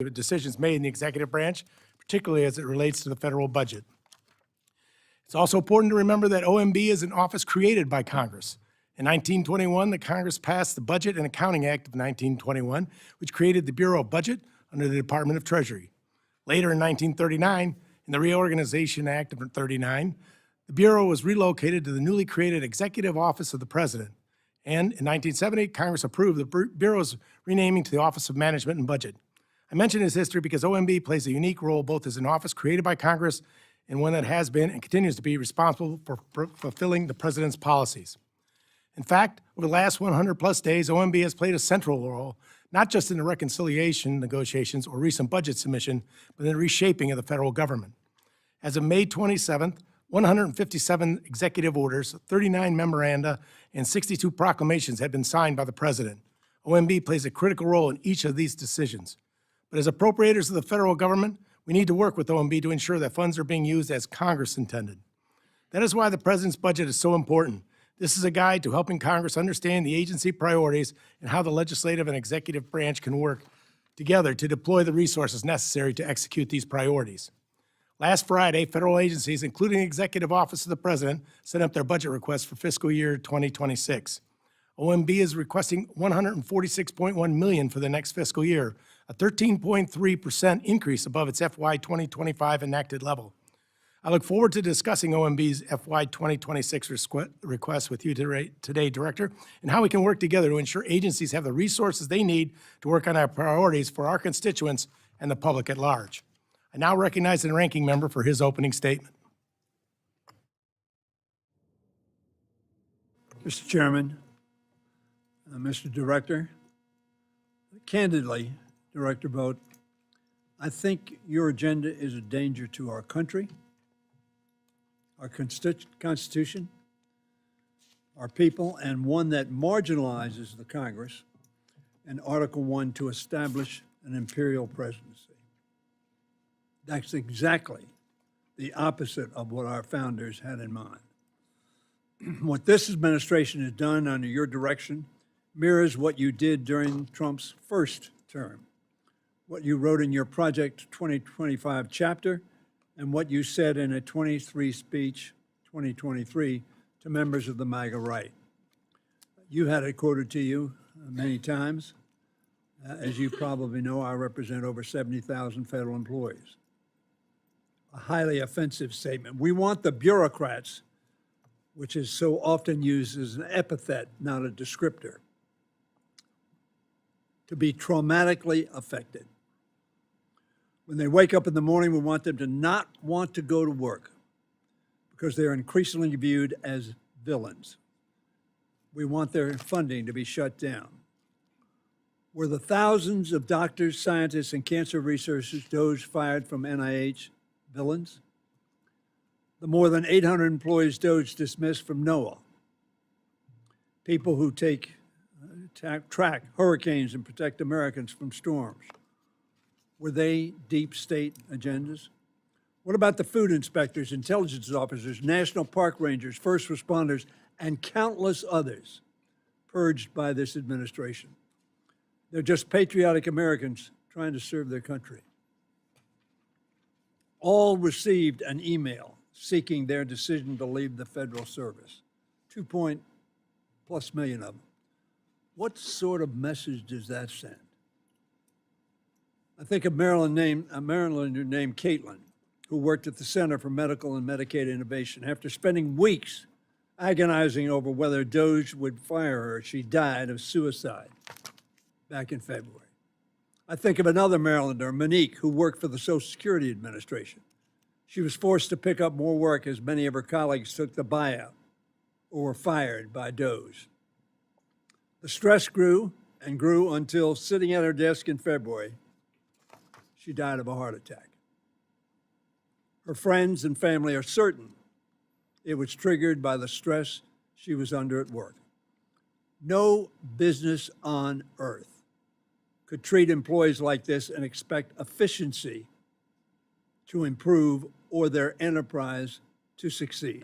the decisions made in the executive branch, particularly as it relates to the federal budget. It's also important to remember that OMB is an office created by Congress. In 1921, the Congress passed the Budget and Accounting Act of 1921, which created the Bureau of Budget under the Department of Treasury. Later in 1939, in the Reorganization Act of 1939, the Bureau was relocated to the newly created Executive Office of the President. And in 1970, Congress approved the Bureau's renaming to the Office of Management and Budget. I mention this history because OMB plays a unique role both as an office created by Congress and one that has been and continues to be responsible for fulfilling the President's policies. In fact, over the last 100-plus days, OMB has played a central role, not just in the reconciliation negotiations or recent budget submission, but in the reshaping of the federal government. As of May 27th, 157 executive orders, 39 memoranda, and 62 proclamations have been signed by the President. OMB plays a critical role in each of these decisions. But as appropriators of the federal government, we need to work with OMB to ensure that funds are being used as Congress intended. That is why the President's budget is so important. This is a guide to helping Congress understand the agency priorities and how the legislative and executive branch can work together to deploy the resources necessary to execute these priorities. Last Friday, federal agencies, including the Executive Office of the President, sent up their budget requests for fiscal year 2026. OMB is requesting $146.1 million for the next fiscal year, a 13.3% increase above its FY 2025 enacted level. I look forward to discussing OMB's FY 2026 request with you today, Director, and how we can work together to ensure agencies have the resources they need to work on our priorities for our constituents and the public at large. I now recognize the ranking member for his opening statement. Mr. Chairman, Mr. Director, candidly, Director Vought, I think your agenda is a danger to our country, our Constitution, our people, and one that marginalizes the Congress and Article 1 to establish an imperial presidency. That's exactly the opposite of what our founders had in mind. What this administration has done under your direction mirrors what you did during Trump's first term, what you wrote in your Project 2025 chapter, and what you said in a 23 speech, 2023, to members of the MAGA right. You had it quoted to you many times. As you probably know, I represent over 70,000 federal employees. A highly offensive statement. We want the bureaucrats, which is so often used as an epithet, not a descriptor, to be traumatically affected. When they wake up in the morning, we want them to not want to go to work because they're increasingly viewed as villains. We want their funding to be shut down. Were the thousands of doctors, scientists, and cancer researchers DOJ fired from NIH villains? The more than 800 employees DOJ dismissed from NOAA, people who track hurricanes and protect Americans from storms, were they deep state agendas? What about the food inspectors, intelligence officers, national park rangers, first responders, and countless others purged by this administration? They're just patriotic Americans trying to serve their country. All received an email seeking their decision to leave the federal service, 2+ million of them. What sort of message does that send? I think of a Marylander named Caitlin, who worked at the Center for Medical and Medicaid Innovation. After spending weeks agonizing over whether DOJ would fire her, she died of suicide back in February. I think of another Marylander, Monique, who worked for the Social Security Administration. She was forced to pick up more work as many of her colleagues took the buyout or were fired by DOJ. The stress grew and grew until, sitting at her desk in February, she died of a heart attack. Her friends and family are certain it was triggered by the stress she was under at work. No business on earth could treat employees like this and expect efficiency to improve or their enterprise to succeed.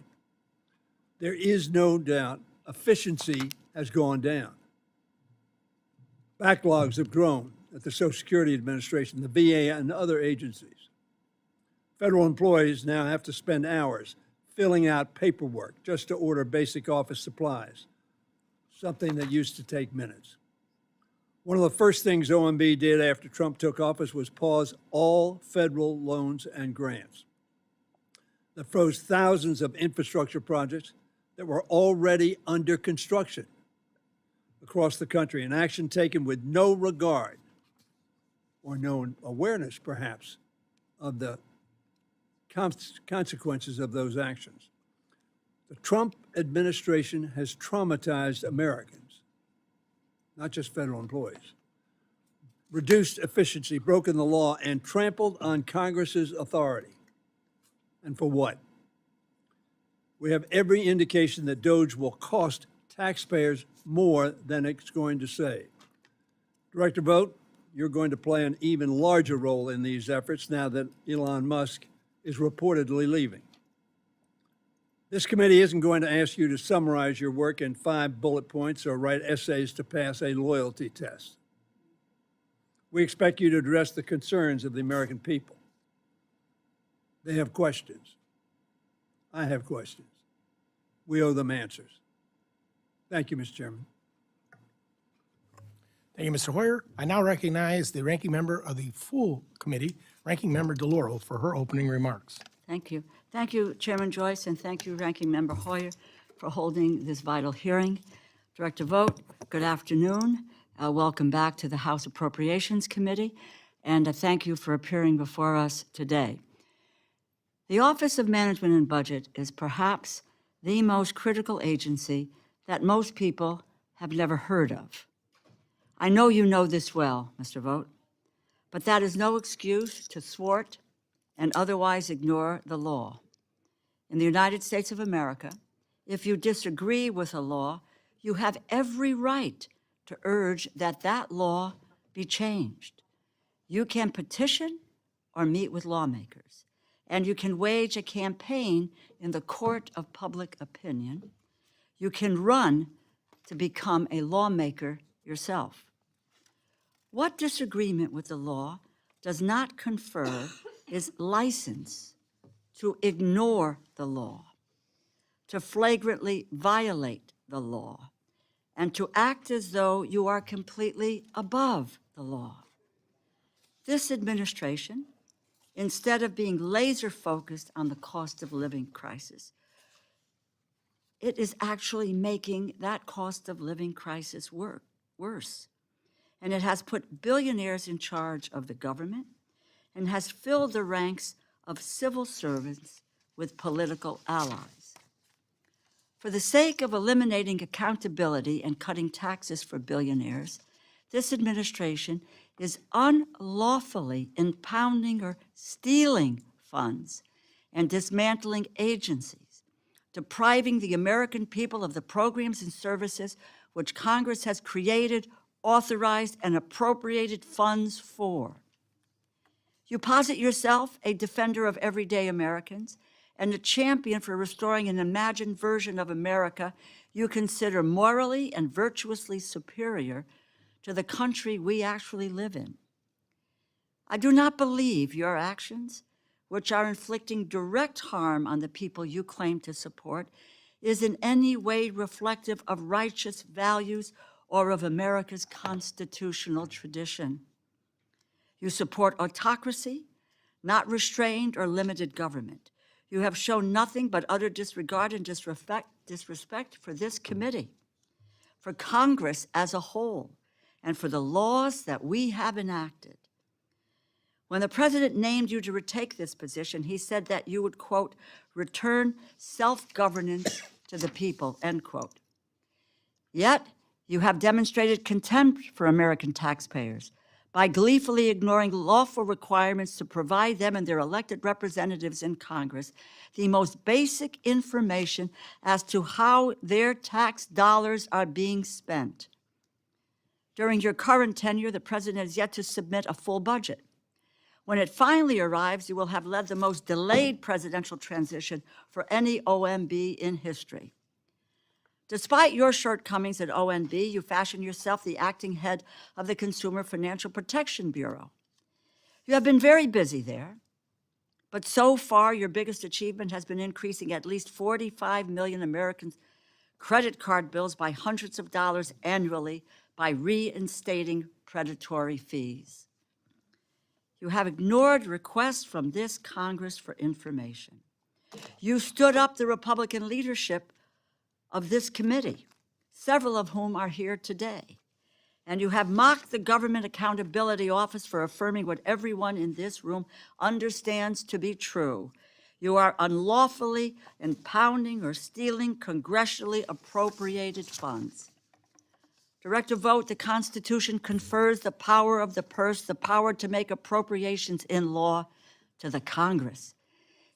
There is no doubt efficiency has gone down. Backlogs have grown at the Social Security Administration, the VA, and other agencies. Federal employees now have to spend hours filling out paperwork just to order basic office supplies, something that used to take minutes. One of the first things OMB did after Trump took office was pause all federal loans and grants. That froze thousands of infrastructure projects that were already under construction across the country, an action taken with no regard or no awareness, perhaps, of the consequences of those actions. The Trump administration has traumatized Americans, not just federal employees, reduced efficiency, broken the law, and trampled on Congress's authority. And for what? We have every indication that DOGE will cost taxpayers more than it's going to save. Director Vought, you're going to play an even larger role in these efforts now that Elon Musk is reportedly leaving. This committee isn't going to ask you to summarize your work in 5 bullet points or write essays to pass a loyalty test. We expect you to address the concerns of the American people. They have questions. I have questions. We owe them answers. Thank you, Mr. Chairman. Thank you, Mr. Hoyer. I now recognize the ranking member of the full committee, Ranking Member DeLauro, for her opening remarks. Thank you. Thank you, Chairman Joyce, and thank you, Ranking Member Hoyer, for holding this vital hearing. Director Vought, good afternoon. Welcome back to the House Appropriations Committee, and thank you for appearing before us today. The Office of Management and Budget is perhaps the most critical agency that most people have never heard of. I know you know this well, Mr. Vought, but that is no excuse to thwart and otherwise ignore the law. In the United States of America, if you disagree with a law, you have every right to urge that that law be changed. You can petition or meet with lawmakers, and you can wage a campaign in the court of public opinion. You can run to become a lawmaker yourself. What disagreement with the law does not confer is license to ignore the law, to flagrantly violate the law, and to act as though you are completely above the law. This administration, instead of being laser-focused on the cost of living crisis, it is actually making that cost of living crisis worse. And it has put billionaires in charge of the government and has filled the ranks of civil servants with political allies. For the sake of eliminating accountability and cutting taxes for billionaires, this administration is unlawfully impounding or stealing funds and dismantling agencies, depriving the American people of the programs and services which Congress has created, authorized, and appropriated funds for. You posit yourself a defender of everyday Americans and a champion for restoring an imagined version of America you consider morally and virtuously superior to the country we actually live in. I do not believe your actions, which are inflicting direct harm on the people you claim to support, is in any way reflective of righteous values or of America's constitutional tradition. You support autocracy, not restrained or limited government. You have shown nothing but utter disregard and disrespect for this committee, for Congress as a whole, and for the laws that we have enacted. When the president named you to retake this position, he said that you would, quote, return self-governance to the people, end quote. Yet, you have demonstrated contempt for American taxpayers by gleefully ignoring lawful requirements to provide them and their elected representatives in Congress the most basic information as to how their tax dollars are being spent. During your current tenure, the president has yet to submit a full budget. When it finally arrives, you will have led the most delayed presidential transition for any OMB in history. Despite your shortcomings at ONB, you fashioned yourself the acting head of the Consumer Financial Protection Bureau. You have been very busy there, but so far your biggest achievement has been increasing at least 45 million Americans' credit card bills by hundreds of dollars annually by reinstating predatory fees. You have ignored requests from this Congress for information. You stood up the Republican leadership of this committee, several of whom are here today. And you have mocked the Government Accountability Office for affirming what everyone in this room understands to be true. You are unlawfully impounding or stealing congressionally appropriated funds. Director Vought, the Constitution confers the power of the purse, the power to make appropriations in law, to the Congress.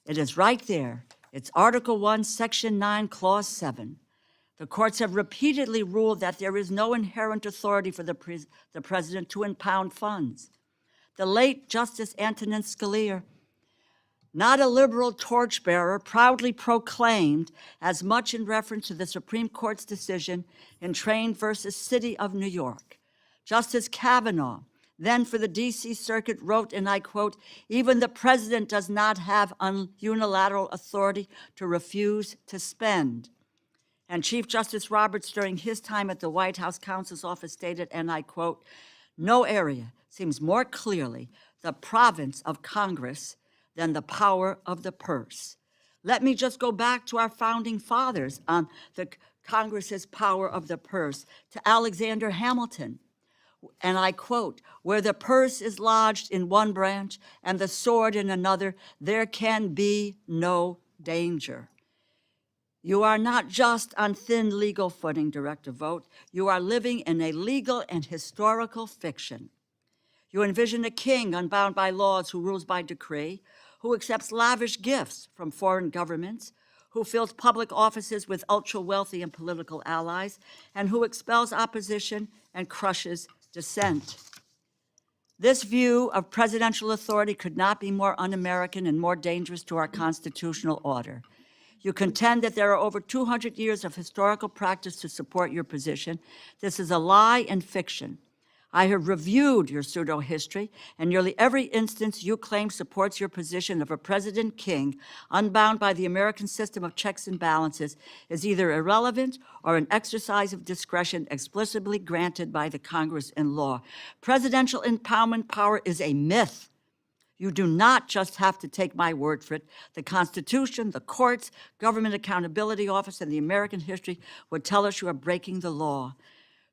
It is right there. It's Article 1, Section 9, Clause 7. The courts have repeatedly ruled that there is no inherent authority for the president to impound funds. The late Justice Antonin Scalia, not a liberal torchbearer, proudly proclaimed, as much in reference to the Supreme Court's decision in Train versus City of New York. Justice Kavanaugh, then for the D.C. Circuit, wrote, and I quote, "Even the president does not have unilateral authority to refuse to spend." And Chief Justice Roberts, during his time at the White House counsel's office, stated, and I quote, "No area seems more clearly the province of Congress than the power of the purse." Let me just go back to our founding fathers on the Congress's power of the purse, to Alexander Hamilton. And I quote, "Where the purse is lodged in one branch and the sword in another, there can be no danger." You are not just on thin legal footing, Director Vought. You are living in a legal and historical fiction. You envision a king unbound by laws who rules by decree, who accepts lavish gifts from foreign governments, who fills public offices with ultra-wealthy and political allies, and who expels opposition and crushes dissent. This view of presidential authority could not be more un-American and more dangerous to our constitutional order. You contend that there are over 200 years of historical practice to support your position. This is a lie and fiction. I have reviewed your pseudo-history, and nearly every instance you claim supports your position of a president king, unbound by the American system of checks and balances, is either irrelevant or an exercise of discretion explicitly granted by the Congress in law. Presidential impoundment power is a myth. You do not just have to take my word for it. The Constitution, the courts, Government Accountability Office, and the American history would tell us you are breaking the law.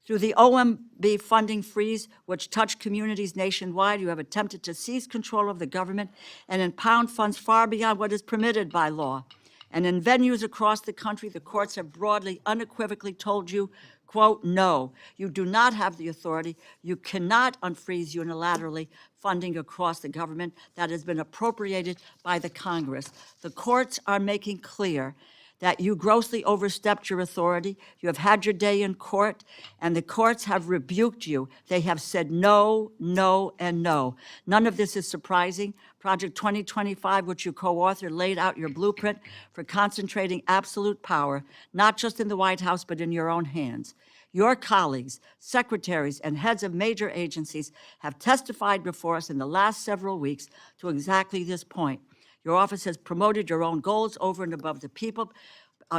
Through the OMB funding freeze, which touched communities nationwide, you have attempted to seize control of the government and impound funds far beyond what is permitted by law. And in venues across the country, the courts have broadly, unequivocally told you, quote, "No, you do not have the authority. You cannot unfreeze unilaterally funding across the government that has been appropriated by the Congress." The courts are making clear that you grossly overstepped your authority. You have had your day in court, and the courts have rebuked you. They have said no, no, and no. None of this is surprising. Project 2025, which you co-authored, laid out your blueprint for concentrating absolute power, not just in the White House, but in your own hands. Your colleagues, secretaries, and heads of major agencies have testified before us in the last several weeks to exactly this point. Your office has promoted your own goals over and above the people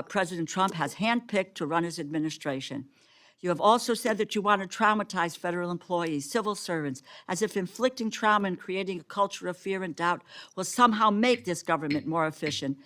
President Trump has handpicked to run his administration. You have also said that you want to traumatize federal employees, civil servants, as if inflicting trauma and creating a culture of fear and doubt will somehow make this government more efficient.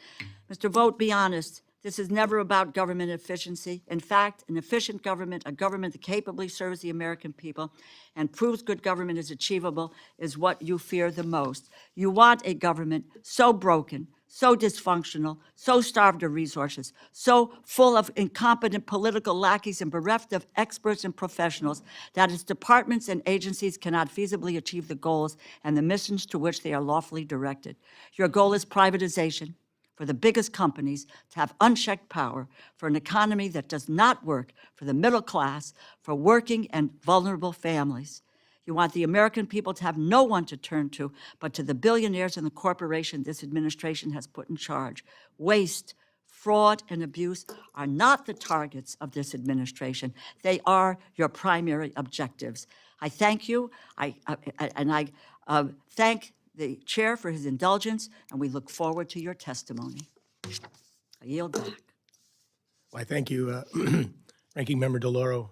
Mr. Vought, be honest. This is never about government efficiency. In fact, an efficient government, a government that capably serves the American people and proves good government is achievable, is what you fear the most. You want a government so broken, so dysfunctional, so starved of resources, so full of incompetent political lackeys and bereft of experts and professionals that its departments and agencies cannot feasibly achieve the goals and the missions to which they are lawfully directed. Your goal is privatization, for the biggest companies to have unchecked power, for an economy that does not work for the middle class, for working and vulnerable families. You want the American people to have no one to turn to but to the billionaires and the corporation this administration has put in charge. Waste, fraud, and abuse are not the targets of this administration. They are your primary objectives. I thank you, I thank the chair for his indulgence, and we look forward to your testimony. I yield back. Well, I thank you, Ranking Member DeLauro,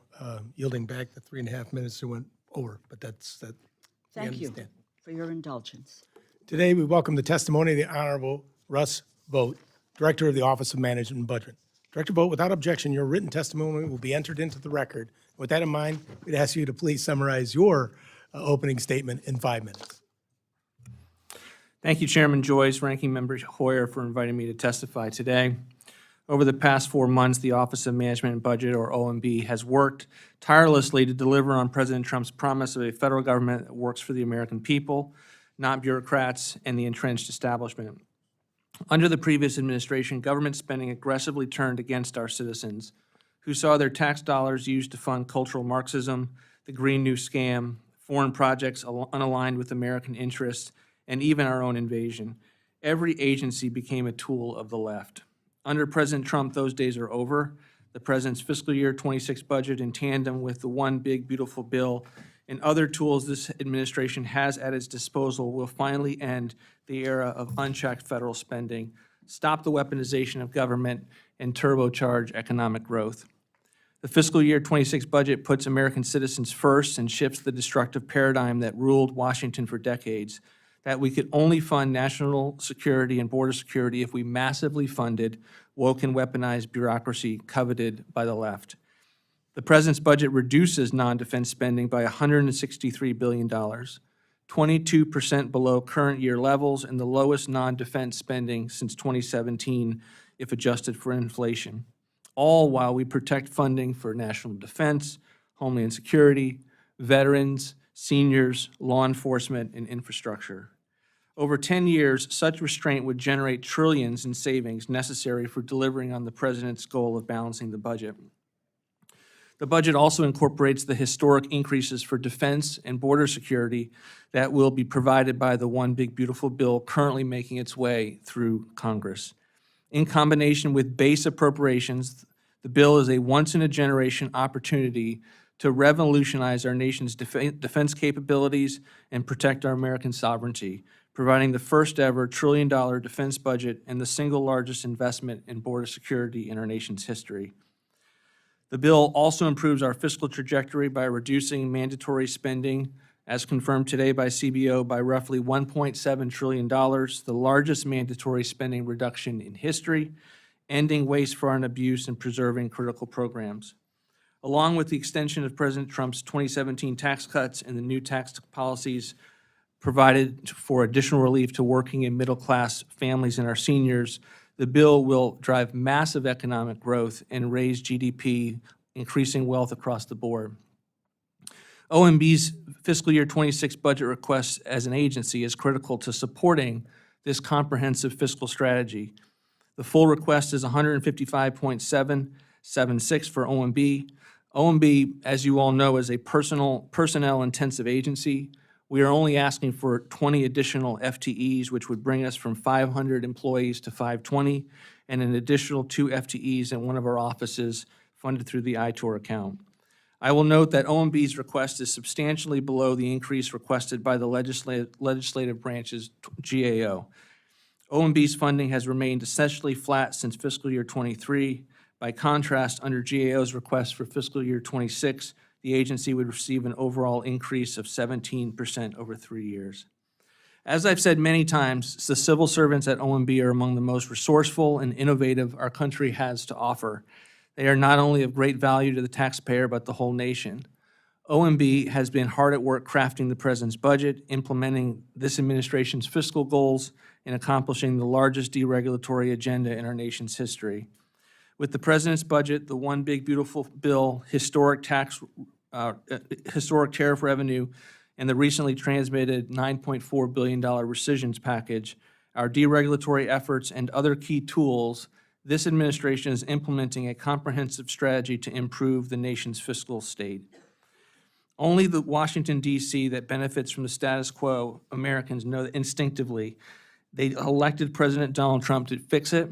yielding back the 3.5 minutes that went over, but that's. we Thank you understand. for your indulgence. Today, we welcome the testimony of the Honorable Russ Vought, Director of the Office of Management and Budget. Director Vought, without objection, your written testimony will be entered into the record. With that in mind, we'd ask you to please summarize your opening statement in 5 minutes. Thank you, Chairman Joyce, Ranking Member Hoyer, for inviting me to testify today. Over the past 4 months, the Office of Management and Budget, or OMB, has worked tirelessly to deliver on President Trump's promise of a federal government that works for the American people, not bureaucrats and the entrenched establishment. Under the previous administration, government spending aggressively turned against our citizens, who saw their tax dollars used to fund cultural Marxism, the Green New Scam, foreign projects unaligned with American interests, and even our own invasion. Every agency became a tool of the left. Under President Trump, those days are over. The President's fiscal year 26 budget, in tandem with the One Big Beautiful Bill and other tools this administration has at its disposal, will finally end the era of unchecked federal spending, stop the weaponization of government, and turbocharge economic growth. The fiscal year 26 budget puts American citizens first and shifts the destructive paradigm that ruled Washington for decades, that we could only fund national security and border security if we massively funded woke and weaponized bureaucracy coveted by the left. The President's budget reduces non-defense spending by $163 billion, 22% below current year levels and the lowest non-defense spending since 2017 if adjusted for inflation, all while we protect funding for national defense, homeland security, veterans, seniors, law enforcement, and infrastructure. Over 10 years, such restraint would generate trillions in savings necessary for delivering on the President's goal of balancing the budget. The budget also incorporates the historic increases for defense and border security that will be provided by the One Big Beautiful Bill currently making its way through Congress. In combination with base appropriations, the bill is a once-in-a-generation opportunity to revolutionize our nation's defense capabilities and protect our American sovereignty, providing the first-ever trillion-dollar defense budget and the single largest investment in border security in our nation's history. The bill also improves our fiscal trajectory by reducing mandatory spending, as confirmed today by CBO, by roughly $1.7 trillion, the largest mandatory spending reduction in history, ending waste, fraud, and abuse, and preserving critical programs. Along with the extension of President Trump's 2017 tax cuts and the new tax policies provided for additional relief to working and middle-class families and our seniors, the bill will drive massive economic growth and raise GDP, increasing wealth across the board. OMB's fiscal year 26 budget request as an agency is critical to supporting this comprehensive fiscal strategy. The full request is $155.776 for OMB. OMB, as you all know, is a personnel-intensive agency. We are only asking for 20 additional FTEs, which would bring us from 500 employees to 520, and an additional 2 FTEs in one of our offices funded through the ITOR account. I will note that OMB's request is substantially below the increase requested by the legislative branch's GAO. OMB's funding has remained essentially flat since fiscal year 23. By contrast, under GAO's request for fiscal year 26, the agency would receive an overall increase of 17% over 3 years. As I've said many times, the civil servants at OMB are among the most resourceful and innovative our country has to offer. They are not only of great value to the taxpayer, but the whole nation. OMB has been hard at work crafting the President's budget, implementing this administration's fiscal goals, and accomplishing the largest deregulatory agenda in our nation's history. With the President's budget, the One Big Beautiful Bill, historic tariff revenue, and the recently transmitted $9.4 billion rescissions package, our deregulatory efforts, and other key tools, this administration is implementing a comprehensive strategy to improve the nation's fiscal state. Only the Washington, D.C. that benefits from the status quo Americans know that instinctively they elected President Donald Trump to fix it,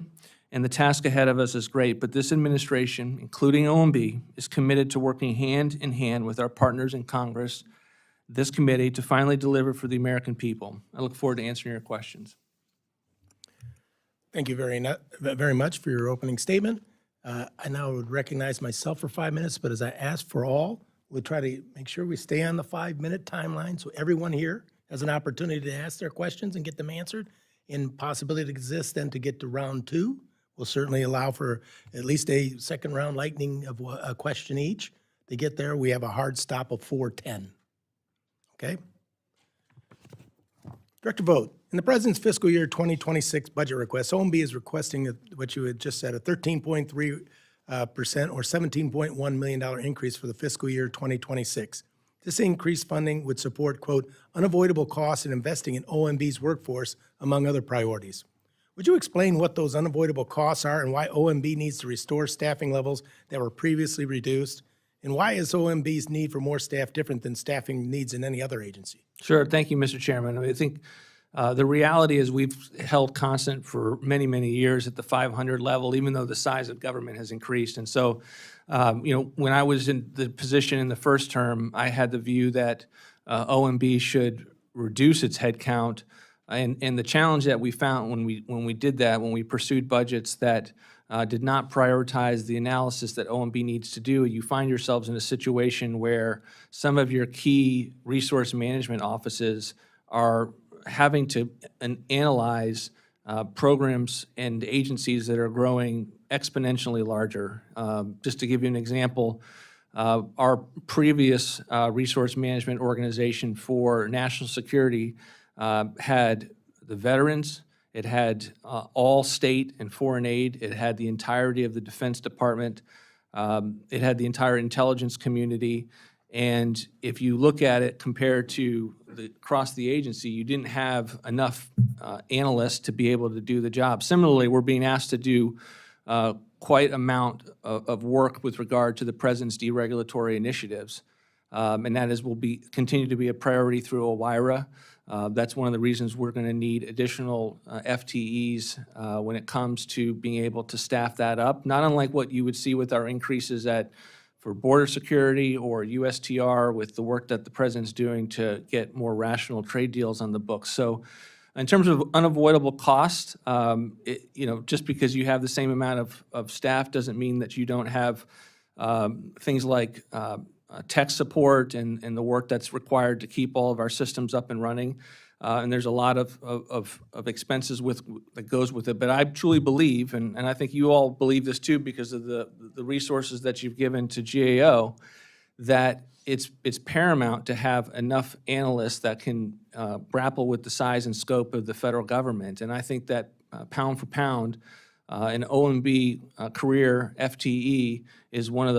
and the task ahead of us is great, but this administration, including OMB, is committed to working hand in hand with our partners in Congress, this committee, to finally deliver for the American people. I look forward to answering your questions. Thank you very much for your opening statement. I now would recognize myself for 5 minutes, but as I asked for all, we'll try to make sure we stay on the 5-minute timeline so everyone here has an opportunity to ask their questions and get them answered. And possibility exists then to get to round 2. We'll certainly allow for at least a second round lightning of a question each. To get there, we have a hard stop of 4:10. Okay? Director Vought, in the President's fiscal year 2026 budget request, OMB is requesting what you had just said, a 13.3% or $17.1 million increase for the fiscal year 2026. This increased funding would support, quote, unavoidable costs in investing in OMB's workforce, among other priorities. Would you explain what those unavoidable costs are and why OMB needs to restore staffing levels that were previously reduced? And why is OMB's need for more staff different than staffing needs in any other agency? Sure. Thank you, Mr. Chairman. I think the reality is we've held constant for many, many years at the 500 level, even though the size of government has increased. And so, when I was in the position in the first term, I had the view that OMB should reduce its headcount. And the challenge that we found when we did that, when we pursued budgets that did not prioritize the analysis that OMB needs to do, you find yourselves in a situation where some of your key resource management offices are having to analyze programs and agencies that are growing exponentially larger. Just to give you an example, our previous resource management organization for national security had the veterans, it had all state and foreign aid, it had the entirety of the Defense Department, it had the entire intelligence community, and if you look at it compared to across the agency, you didn't have enough analysts to be able to do the job. Similarly, we're being asked to do quite amount of work with regard to the President's deregulatory initiatives, and that will continue to be a priority through OIRA. That's one of the reasons we're going to need additional FTEs when it comes to being able to staff that up, not unlike what you would see with our increases for border security or USTR with the work that the President's doing to get more rational trade deals on the books. So in terms of unavoidable costs, just because you have the same amount of staff doesn't mean that you don't have things like tech support and the work that's required to keep all of our systems up and running. And there's a lot of expenses that goes with it. But I truly believe, and I think you all believe this too because of the resources that you've given to GAO, that it's paramount to have enough analysts that can grapple with the size and scope of the federal government. And I think that pound for pound, an OMB career FTE is one of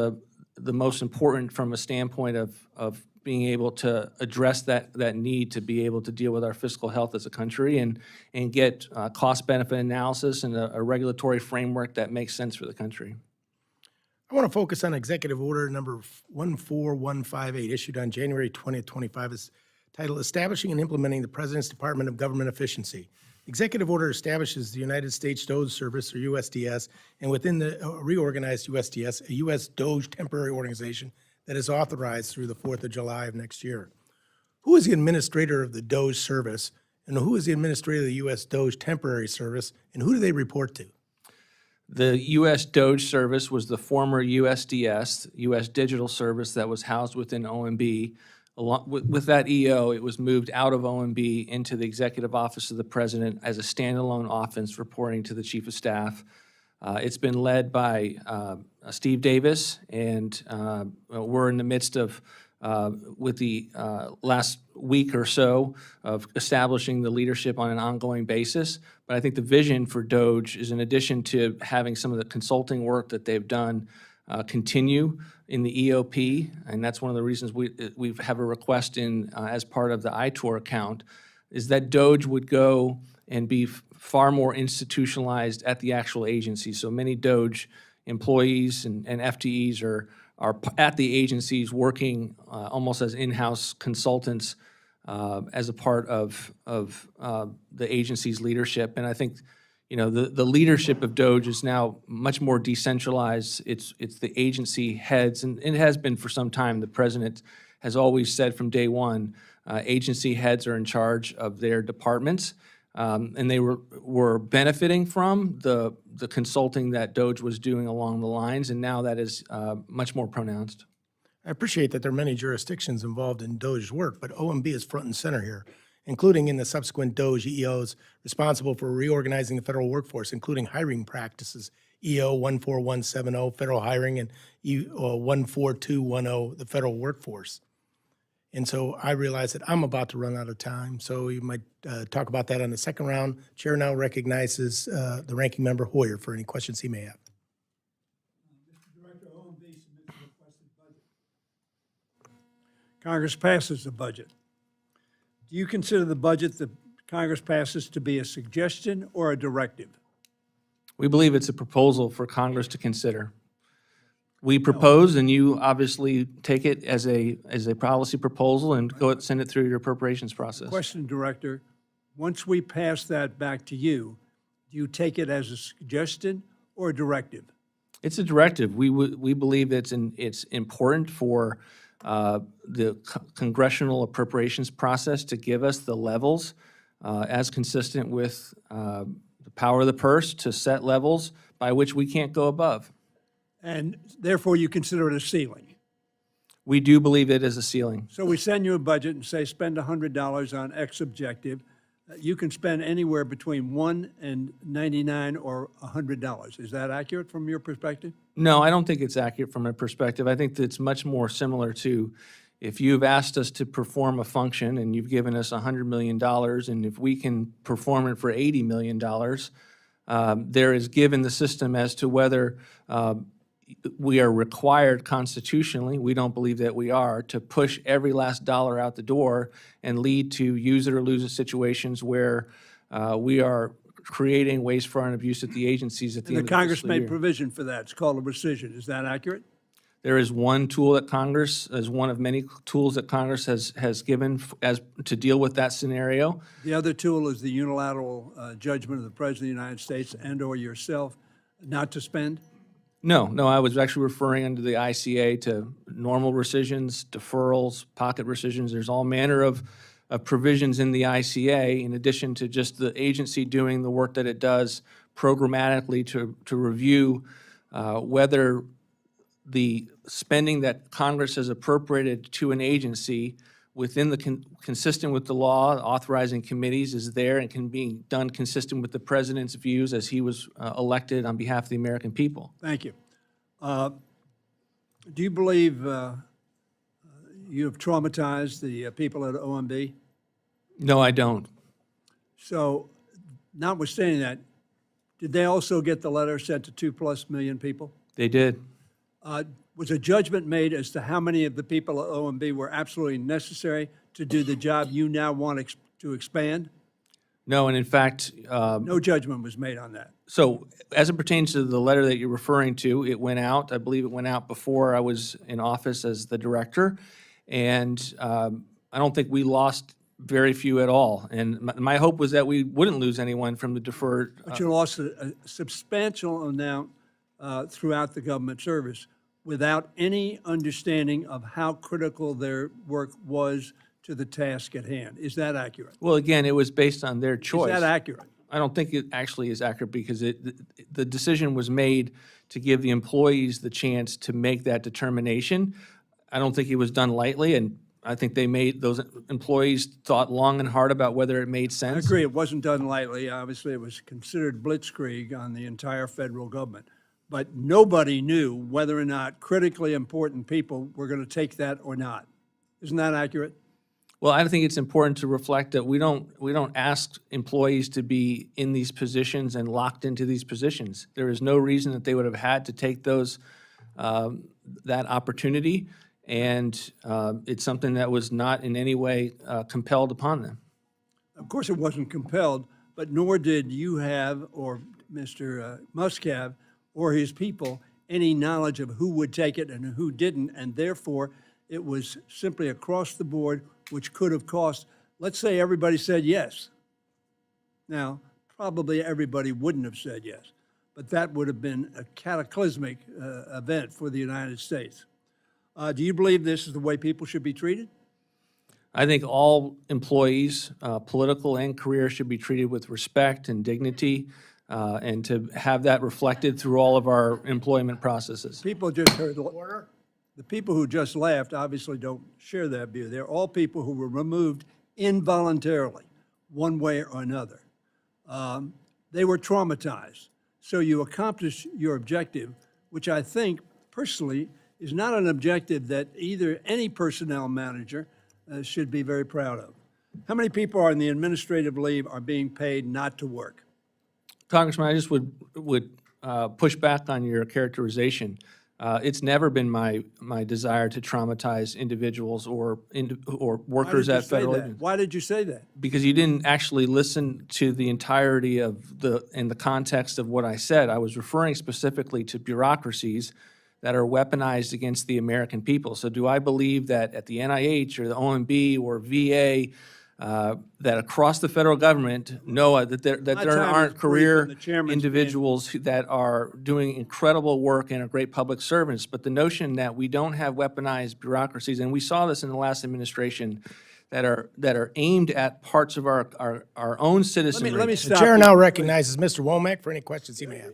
the most important from a standpoint of being able to address that need to be able to deal with our fiscal health as a country and get cost-benefit analysis and a regulatory framework that makes sense for the country. I want to focus on Executive Order number 14158, issued on January 20th, 25, is titled Establishing and Implementing the President's Department of Government Efficiency. Executive Order establishes the United States DOGE Service, or USDS, and within the reorganized USDS, a U.S. DOGE temporary organization that is authorized through the 4th of July of next year. Who is the administrator of the DOGE service, and who is the administrator of the U.S. DOGE temporary service, and who do they report to? The U.S. DOGE service was the former USDS, U.S. Digital Service, that was housed within OMB. Along with that EO, it was moved out of OMB into the Executive Office of the President as a standalone office reporting to the Chief of Staff. It's been led by Steve Davis, and we're in the midst of, with the last week or so, of establishing the leadership on an ongoing basis. But I think the vision for DOGE is, in addition to having some of the consulting work that they've done continue in the EOP, and that's one of the reasons we have a request in as part of the ITOR account, is that DOGE would go and be far more institutionalized at the actual agency. So many DOGE employees and FTEs are at the agencies working almost as in-house consultants as a part of the agency's leadership. And I think, you know, the leadership of DOGE is now much more decentralized. It's the agency heads, and it has been for some time. The president has always said from day one, agency heads are in charge of their departments, and they were benefiting from the consulting that DOGE was doing along the lines, and now that is much more pronounced. I appreciate that there are many jurisdictions involved in DOGE's work, but OMB is front and center here, including in the subsequent DOGE EOs responsible for reorganizing the federal workforce, including hiring practices, EO 14170, federal hiring, and EO 14210, the federal workforce. And so I realize that I'm about to run out of time, so you might talk about that on the second round. Chair now recognizes the ranking member Hoyer for any questions he may have. Mr. Director, OMB submits a requested budget. Congress passes the budget. Do you consider the budget that Congress passes to be a suggestion or a directive? We believe it's a proposal for Congress to consider. We propose, and you obviously take it as a policy proposal and send it through your appropriations process. Question, Director, once we pass that back to you, do you take it as a suggestion or a directive? It's a directive. We believe it's important for the congressional appropriations process to give us the levels as consistent with the power of the purse to set levels by which we can't go above. And therefore, you consider it a ceiling. We do believe it is a ceiling. So we send you a budget and say, spend $100 on X objective. You can spend anywhere between $1 and $99 or $100. Is that accurate from your perspective? No, I don't think it's accurate from a perspective. I think that it's much more similar to if you've asked us to perform a function and you've given us $100 million, and if we can perform it for $80 million, there is given the system as to whether we are required constitutionally, we don't believe that we are, to push every last dollar out the door and lead to use it or lose it situations where we are creating waste, fraud, and abuse at the agencies at the And end the of the Congress fiscal made year. provision for that. It's called a rescission. Is that accurate? There is one tool that Congress, as one of many tools that Congress has given to deal with that scenario. The other tool is the unilateral judgment of the President of the United States and/or yourself not to spend? No, I was actually referring under the ICA to normal rescissions, deferrals, pocket rescissions. There's all manner of provisions in the ICA in addition to just the agency doing the work that it does programmatically to review whether the spending that Congress has appropriated to an agency within the consistent with the law, authorizing committees is there and can be done consistent with the president's views as he was elected on behalf of the American people. Thank you. Do you believe you have traumatized the people at OMB? No, I don't. So notwithstanding that, did they also get the letter sent to 2+ million people? They did. Was a judgment made as to how many of the people at OMB were absolutely necessary to do the job you now want to expand? No, and in fact, No judgment was made on that. so as it pertains to the letter that you're referring to, it went out, I believe it went out before I was in office as the director, and I don't think we lost very few at all. And my hope was that we wouldn't lose anyone from the deferred. But you lost a substantial amount throughout the government service without any understanding of how critical their work was to the task at hand. Is that accurate? Well, again, it was based on their choice. Is that accurate? I don't think it actually is accurate because the decision was made to give the employees the chance to make that determination. I don't think it was done lightly, and I think those employees thought long and hard about whether it made I sense. agree, it wasn't done lightly. Obviously, it was considered blitzkrieg on the entire federal government. But nobody knew whether or not critically important people were going to take that or not. Isn't that accurate? Well, I think it's important to reflect that we don't ask employees to be in these positions and locked into these positions. There is no reason that they would have had to take that opportunity, and it's something that was not in any way compelled upon them. Of course, it wasn't compelled, but nor did you have, or Mr. Musk have, or his people, any knowledge of who would take it and who didn't, and therefore, it was simply across the board, which could have cost, let's say everybody said yes. Now, probably everybody wouldn't have said yes. But that would have been a cataclysmic event for the United States. Do you believe this is the way people should be treated? I think all employees, political and career, should be treated with respect and dignity, and to have that reflected through all of our employment processes. People just heard, the people who just laughed obviously don't share that view. They're all people who were removed involuntarily, one way or another. They were traumatized. So you accomplished your objective, which I think personally is not an objective that either any personnel manager should be very proud of. How many people on the administrative leave are being paid not to work? Congressman, I just would push back on your characterization. It's never been my desire to traumatize individuals or workers at federal agencies. Why did you say that? Because you didn't actually listen to the entirety of the context of what I said. I was referring specifically to bureaucracies that are weaponized against the American people. So do I believe that at the NIH or the OMB or VA, that across the federal government, no, that there aren't career individuals that are doing incredible work and are great public servants, but the notion that we don't have weaponized bureaucracies, and we saw this in the last administration, that are aimed at parts of our own citizenry. Let me The stop chair you. now recognizes Mr. Womack for any questions he may have.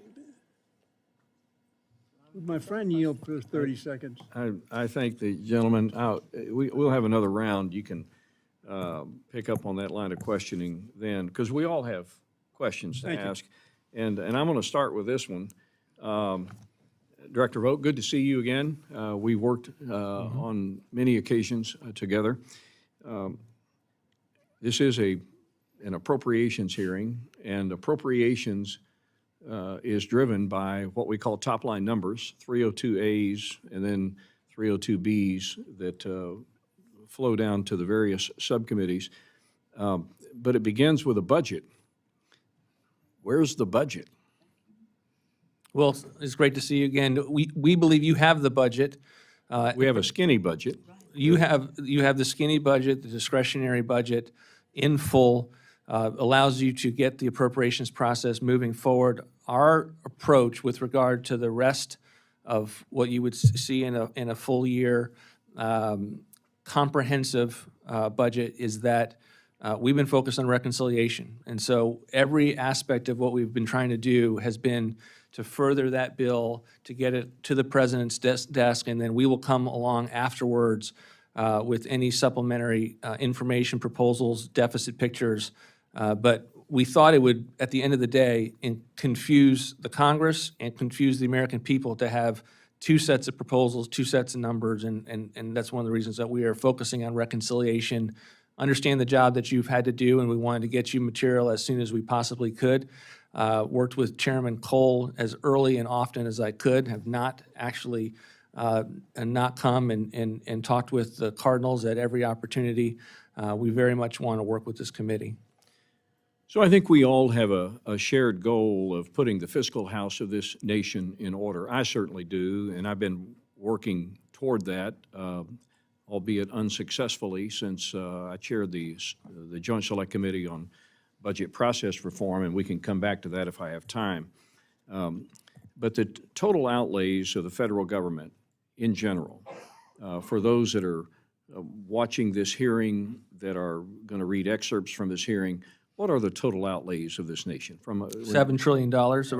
Would my friend yield for 30 seconds? I thank the gentleman. We'll have another round. You can pick up on that line of questioning then, because we all have questions to ask. And I'm going to start with this one. Director Vought, good to see you again. We worked on many occasions together. This is an appropriations hearing, and appropriations is driven by what we call top-line numbers, 302As and then 302Bs that flow down to the various subcommittees. But it begins with a budget. Where's the budget? Well, it's great to see you again. We believe you have the budget. We have a skinny budget. You have the skinny budget, the discretionary budget in full, allows you to get the appropriations process moving forward. Our approach with regard to the rest of what you would see in a full year comprehensive budget is that we've been focused on reconciliation. And so every aspect of what we've been trying to do has been to further that bill, to get it to the president's desk, and then we will come along afterwards with any supplementary information, proposals, deficit pictures. But we thought it would, at the end of the day, confuse the Congress and confuse the American people to have two sets of proposals, two sets of numbers, and that's one of the reasons that we are focusing on reconciliation. Understand the job that you've had to do, and we wanted to get you material as soon as we possibly could. Worked with Chairman Cole as early and often as I could, have not actually not come and talked with the Cardinals at every opportunity. We very much want to work with this committee. So I think we all have a shared goal of putting the fiscal house of this nation in order. I certainly do, and I've been working toward that, albeit unsuccessfully, since I chaired the Joint Select Committee on Budget Process Reform, and we can come back to that if I have time. But the total outlays of the federal government in general, for those that are watching this hearing, that are going to read excerpts from this hearing, what are the total outlays of this nation? From $7 trillion around?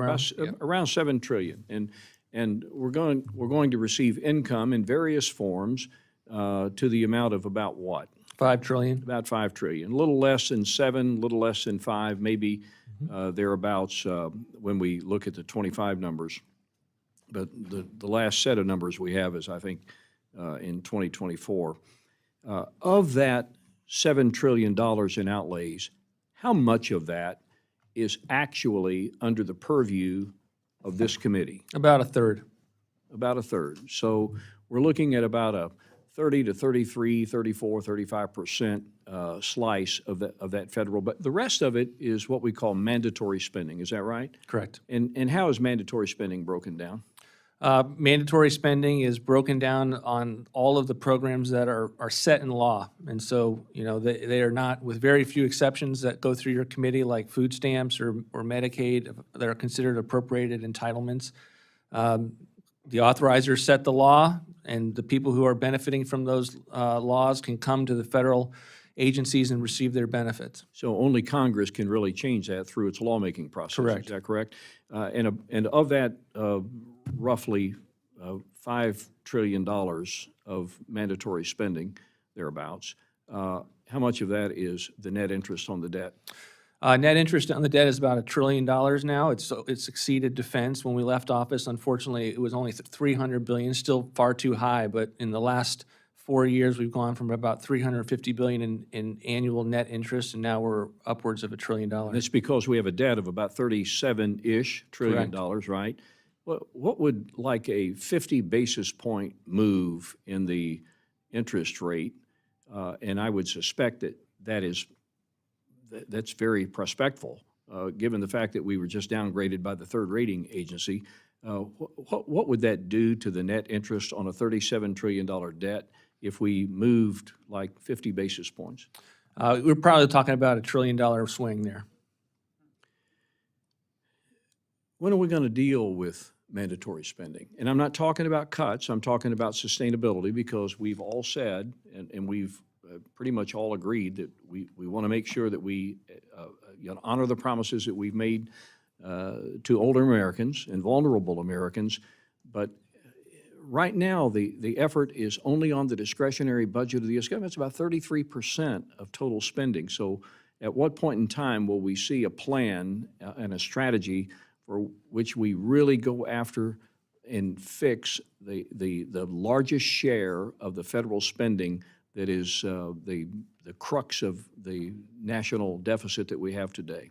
Around $7 trillion. And we're going to receive income in various forms to the amount of about what? $5 trillion. About $5 trillion. A little less than 7, a little less than 5, maybe thereabouts when we look at the 25 numbers. But the last set of numbers we have is, I think, in 2024. Of that $7 trillion in outlays, how much of that is actually under the purview of this committee? About a third. About a third. So we're looking at about a 30 to 33, 34, 35% slice of that federal. But the rest of it is what we call mandatory spending. Is that right? Correct. And how is mandatory spending broken down? Mandatory spending is broken down on all of the programs that are set in law. And so, they are not, with very few exceptions that go through your committee, like food stamps or Medicaid, that are considered appropriated entitlements. The authorizers set the law, and the people who are benefiting from those laws can come to the federal agencies and receive their benefits. So only Congress can really change that through its lawmaking process. Correct. Is that correct? And of that roughly $5 trillion of mandatory spending, thereabouts, how much of that is the net interest on the debt? Net interest on the debt is about $1 trillion now. It's exceeded defense. When we left office, unfortunately, it was only $300 billion, still far too high. But in the last 4 years, we've gone from about $350 billion in annual net interest, and now we're upwards of $1 trillion. And it's because we have a debt of about $37-ish trillion, Correct. right? What would like a 50 basis point move in the interest rate, and I would suspect that's very prospectful, given the fact that we were just downgraded by the third rating agency. What would that do to the net interest on a $37 trillion debt if we moved like 50 basis points? We're probably talking about $1 trillion swing there. When are we going to deal with mandatory spending? And I'm not talking about cuts, I'm talking about sustainability, because we've all said, and we've pretty much all agreed that we want to make sure that we honor the promises that we've made to older Americans and vulnerable Americans. But right now, the effort is only on the discretionary budget of the U.S. government. It's about 33% of total spending. So at what point in time will we see a plan and a strategy for which we really go after and fix the largest share of the federal spending that is the crux of the national deficit that we have today?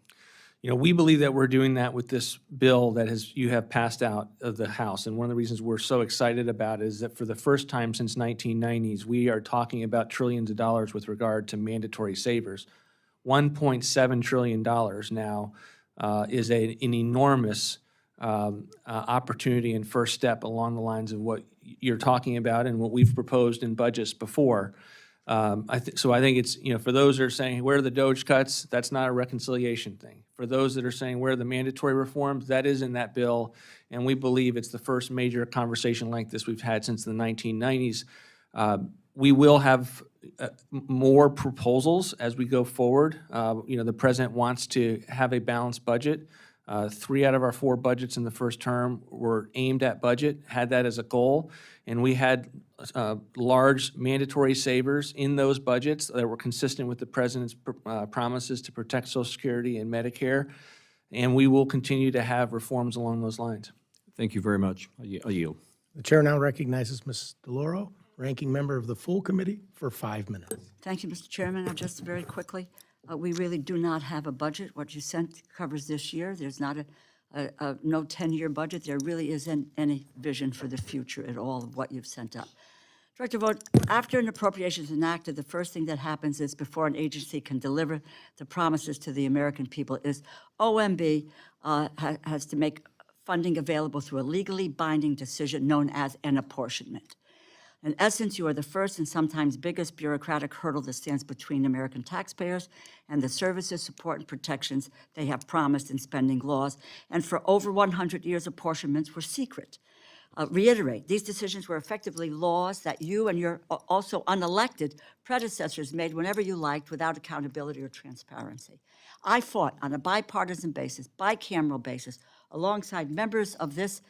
We believe that we're doing that with this bill that you have passed out of the House. And one of the reasons we're so excited about it is that for the first time since 1990s, we are talking about trillions of dollars with regard to mandatory savers. $1.7 trillion now is an enormous opportunity and first step along the lines of what you're talking about and what we've proposed in budgets before. I think it's, for those that are saying, where are the DOGE cuts? That's not a reconciliation thing. For those that are saying, where are the mandatory reforms? That is in that bill, and we believe it's the first major conversation like this we've had since the 1990s. We will have more proposals as we go forward. The president wants to have a balanced budget. 3 out of our 4 budgets in the first term were aimed at budget, had that as a goal, and we had large mandatory savers in those budgets that were consistent with the president's promises to protect Social Security and Medicare, and we will continue to have reforms along those lines. Thank you very much. I yield. The chair now recognizes Ms. DeLauro, ranking member of the full committee, for 5 minutes. Thank you, Mr. Chairman. Just very quickly, we really do not have a budget. What you sent covers this year. There's not no 10-year budget. There really isn't any vision for the future at all of what you've sent up. Director Vought, after an appropriation is enacted, the first thing that happens is, before an agency can deliver the promises to the American people, is OMB has to make funding available through a legally binding decision known as an apportionment. In essence, you are the first and sometimes biggest bureaucratic hurdle that stands between American taxpayers and the services, support, and protections they have promised in spending laws. And for over 100 years, apportionments were secret. Reiterate, these decisions were effectively laws that you and your also unelected predecessors made whenever you liked, without accountability or transparency. I fought on a bipartisan basis, bicameral basis, alongside members of this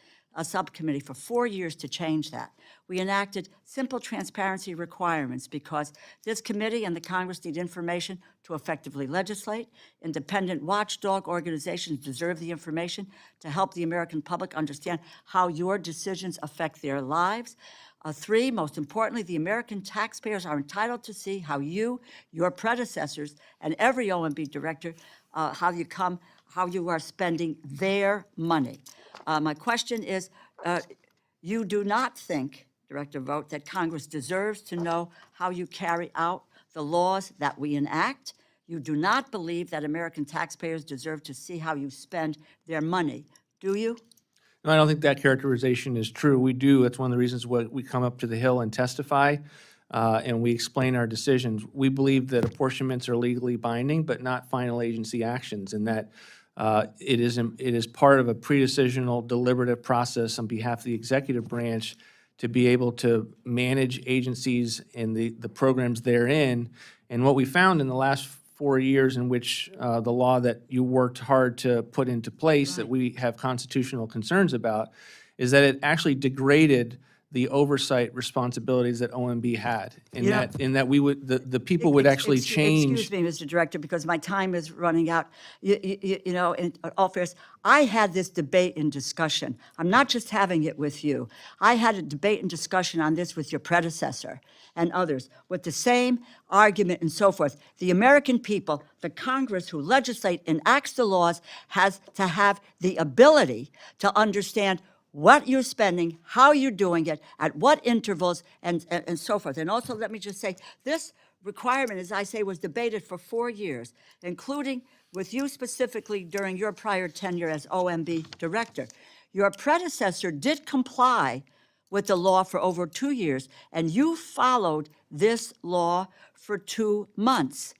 subcommittee for 4 years to change that. We enacted simple transparency requirements because this committee and the Congress need information to effectively legislate. Independent watchdog organizations deserve the information to help the American public understand how your decisions affect their lives. 3, most importantly, the American taxpayers are entitled to see how you, your predecessors, and every OMB director, how you are spending their money. My question is, you do not think, Director Vought, that Congress deserves to know how you carry out the laws that we enact. You do not believe that American taxpayers deserve to see how you spend their money, do you? No, I don't think that characterization is true. We do. That's one of the reasons why we come up to the Hill and testify, and we explain our decisions. We believe that apportionments are legally binding, but not final agency actions, and that it is part of a pre-decisional deliberative process on behalf of the executive branch to be able to manage agencies and the programs therein. And what we found in the last 4 years in which the law that you worked hard to put into place that we have constitutional concerns about is that it actually degraded the oversight responsibilities that OMB had, Yeah. in that we would, the people would actually change. Excuse me, Mr. Director, because my time is running out. You know, in all fairness, I had this debate and discussion. I'm not just having it with you. I had a debate and discussion on this with your predecessor and others, with the same argument and so forth. The American people, the Congress who legislate and enacts the laws, has to have the ability to understand what you're spending, how you're doing it, at what intervals, and so forth. And also, let me just say, this requirement, as I say, was debated for 4 years, including with you specifically during your prior tenure as OMB director. Your predecessor did comply with the law for over 2 years, and you followed this law for 2 months.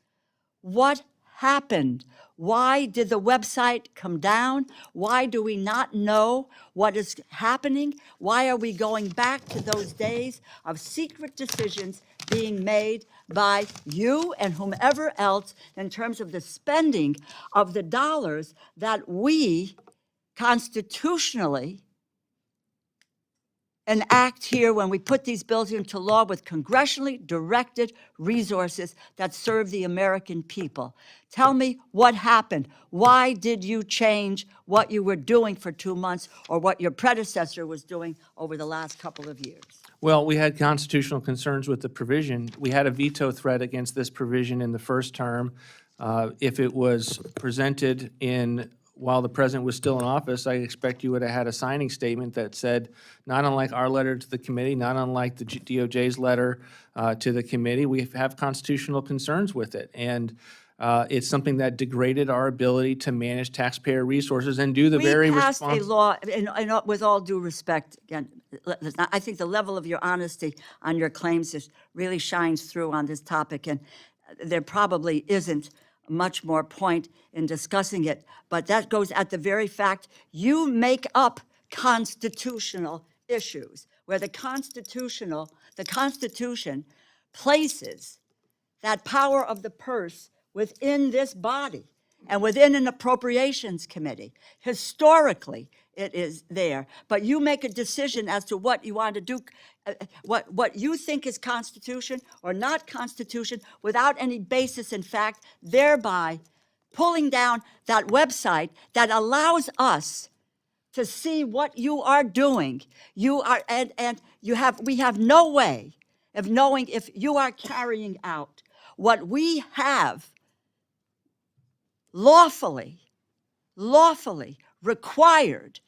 What happened? Why did the website come down? Why do we not know what is happening? Why are we going back to those days of secret decisions being made by you and whomever else in terms of the spending of the dollars that we constitutionally enact here when we put these bills into law with congressionally directed resources that serve the American people? Tell me what happened. Why did you change what you were doing for 2 months or what your predecessor was doing over the last couple of years? Well, we had constitutional concerns with the provision. We had a veto threat against this provision in the first term. If it was presented while the president was still in office, I expect you would have had a signing statement that said, not unlike our letter to the committee, not unlike the DOJ's letter to the committee, we have constitutional concerns with it. And it's something that degraded our ability to manage taxpayer resources and do the very We passed a law, and with all due respect, again, I think the level of your honesty on your claims really shines through on this topic, and there probably isn't much more point in discussing it, but that goes at the very fact you make up constitutional issues where the Constitution places that power of the purse within this body and within an Appropriations Committee. Historically, it is there, but you make a decision as to what you want to do, what you think is Constitution or not Constitution without any basis in fact, thereby pulling down that website that allows us to see what you are doing. You are, and we have no way of knowing if you are carrying out what we have lawfully required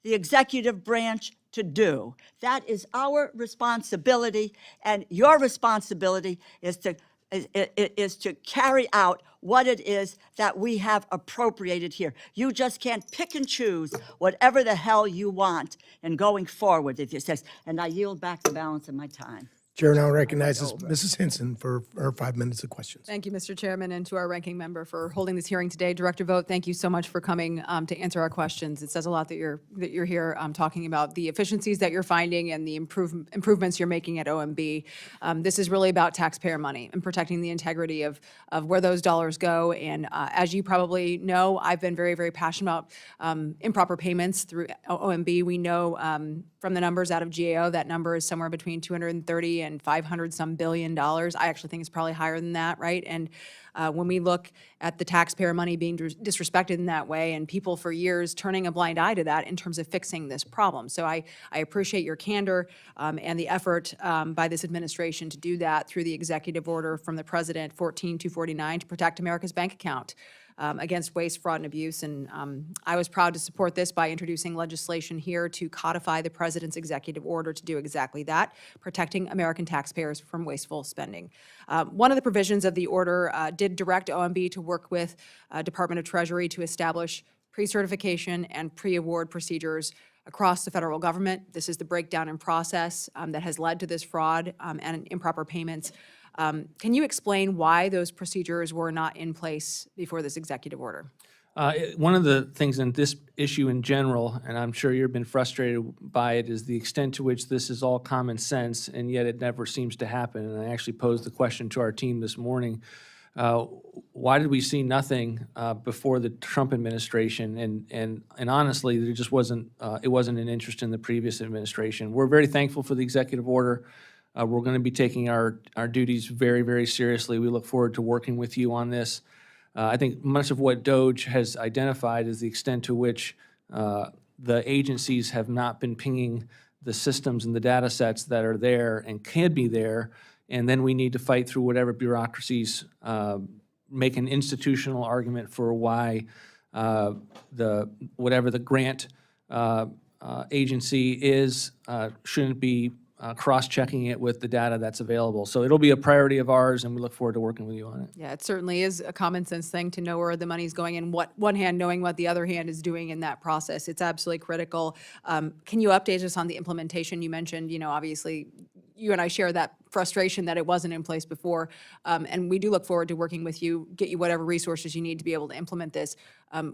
the executive branch to do. That is our responsibility, and your responsibility is to carry out what it is that we have appropriated here. You just can't pick and choose whatever the hell you want and going forward, if it says, and I yield back the balance of my time. Chair now recognizes Mrs. Hinson for her 5 minutes of questions. Thank you, Mr. Chairman, and to our ranking member for holding this hearing today. Director Vought, thank you so much for coming to answer our questions. It says a lot that you're here talking about the efficiencies that you're finding and the improvements you're making at OMB. This is really about taxpayer money and protecting the integrity of where those dollars go. And as you probably know, I've been very, very passionate about improper payments through OMB. We know from the numbers out of GAO, that number is somewhere between 230 and 500 some billion dollars. I actually think it's probably higher than that, right? And when we look at the taxpayer money being disrespected in that way and people for years turning a blind eye to that in terms of fixing this problem. So I appreciate your candor and the effort by this administration to do that through the executive order from the president 14249 to protect America's bank account against waste, fraud, and abuse. And I was proud to support this by introducing legislation here to codify the president's executive order to do exactly that, protecting American taxpayers from wasteful spending. One of the provisions of the order did direct OMB to work with Department of Treasury to establish pre-certification and pre-award procedures across the federal government. This is the breakdown in process that has led to this fraud and improper payments. Can you explain why those procedures were not in place before this executive order? One of the things in this issue in general, and I'm sure you've been frustrated by it, is the extent to which this is all common sense, and yet it never seems to happen. And I actually posed the question to our team this morning, why did we see nothing before the Trump administration? And honestly, there just wasn't, it wasn't an interest in the previous administration. We're very thankful for the executive order. We're going to be taking our duties very, very seriously. We look forward to working with you on this. I think much of what DOJ has identified is the extent to which the agencies have not been pinging the systems and the data sets that are there and can be there, and then we need to fight through whatever bureaucracies make an institutional argument for why whatever the grant agency is shouldn't be cross-checking it with the data that's available. So it'll be a priority of ours, and we look forward to working with you on it. Yeah, it certainly is a common sense thing to know where the money's going and what one hand knowing what the other hand is doing in that process. It's absolutely critical. Can you update us on the implementation? You mentioned, obviously, you and I share that frustration that it wasn't in place before, and we do look forward to working with you, get you whatever resources you need to be able to implement this.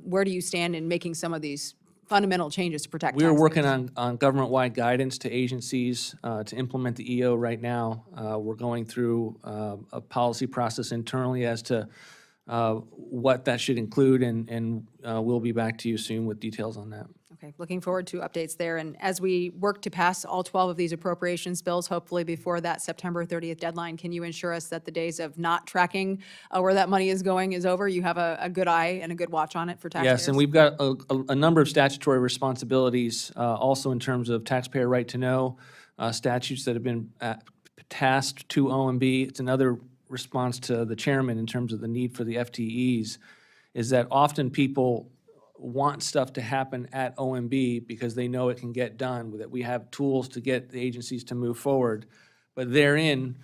Where do you stand in making some of these fundamental changes to protect We are working taxpayers? on government-wide guidance to agencies to implement the EO right now. We're going through a policy process internally as to what that should include, and we'll be back to you soon with details on that. Okay, looking forward to updates there. And as we work to pass all 12 of these appropriations bills, hopefully before that September 30th deadline, can you ensure us that the days of not tracking where that money is going is over? You have a good eye and a good watch on it for taxpayers? Yes, and we've got a number of statutory responsibilities, also in terms of taxpayer right to know, statutes that have been tasked to OMB. It's another response to the chairman in terms of the need for the FTEs, is that often people want stuff to happen at OMB because they know it can get done, that we have tools to get the agencies to move forward. But therein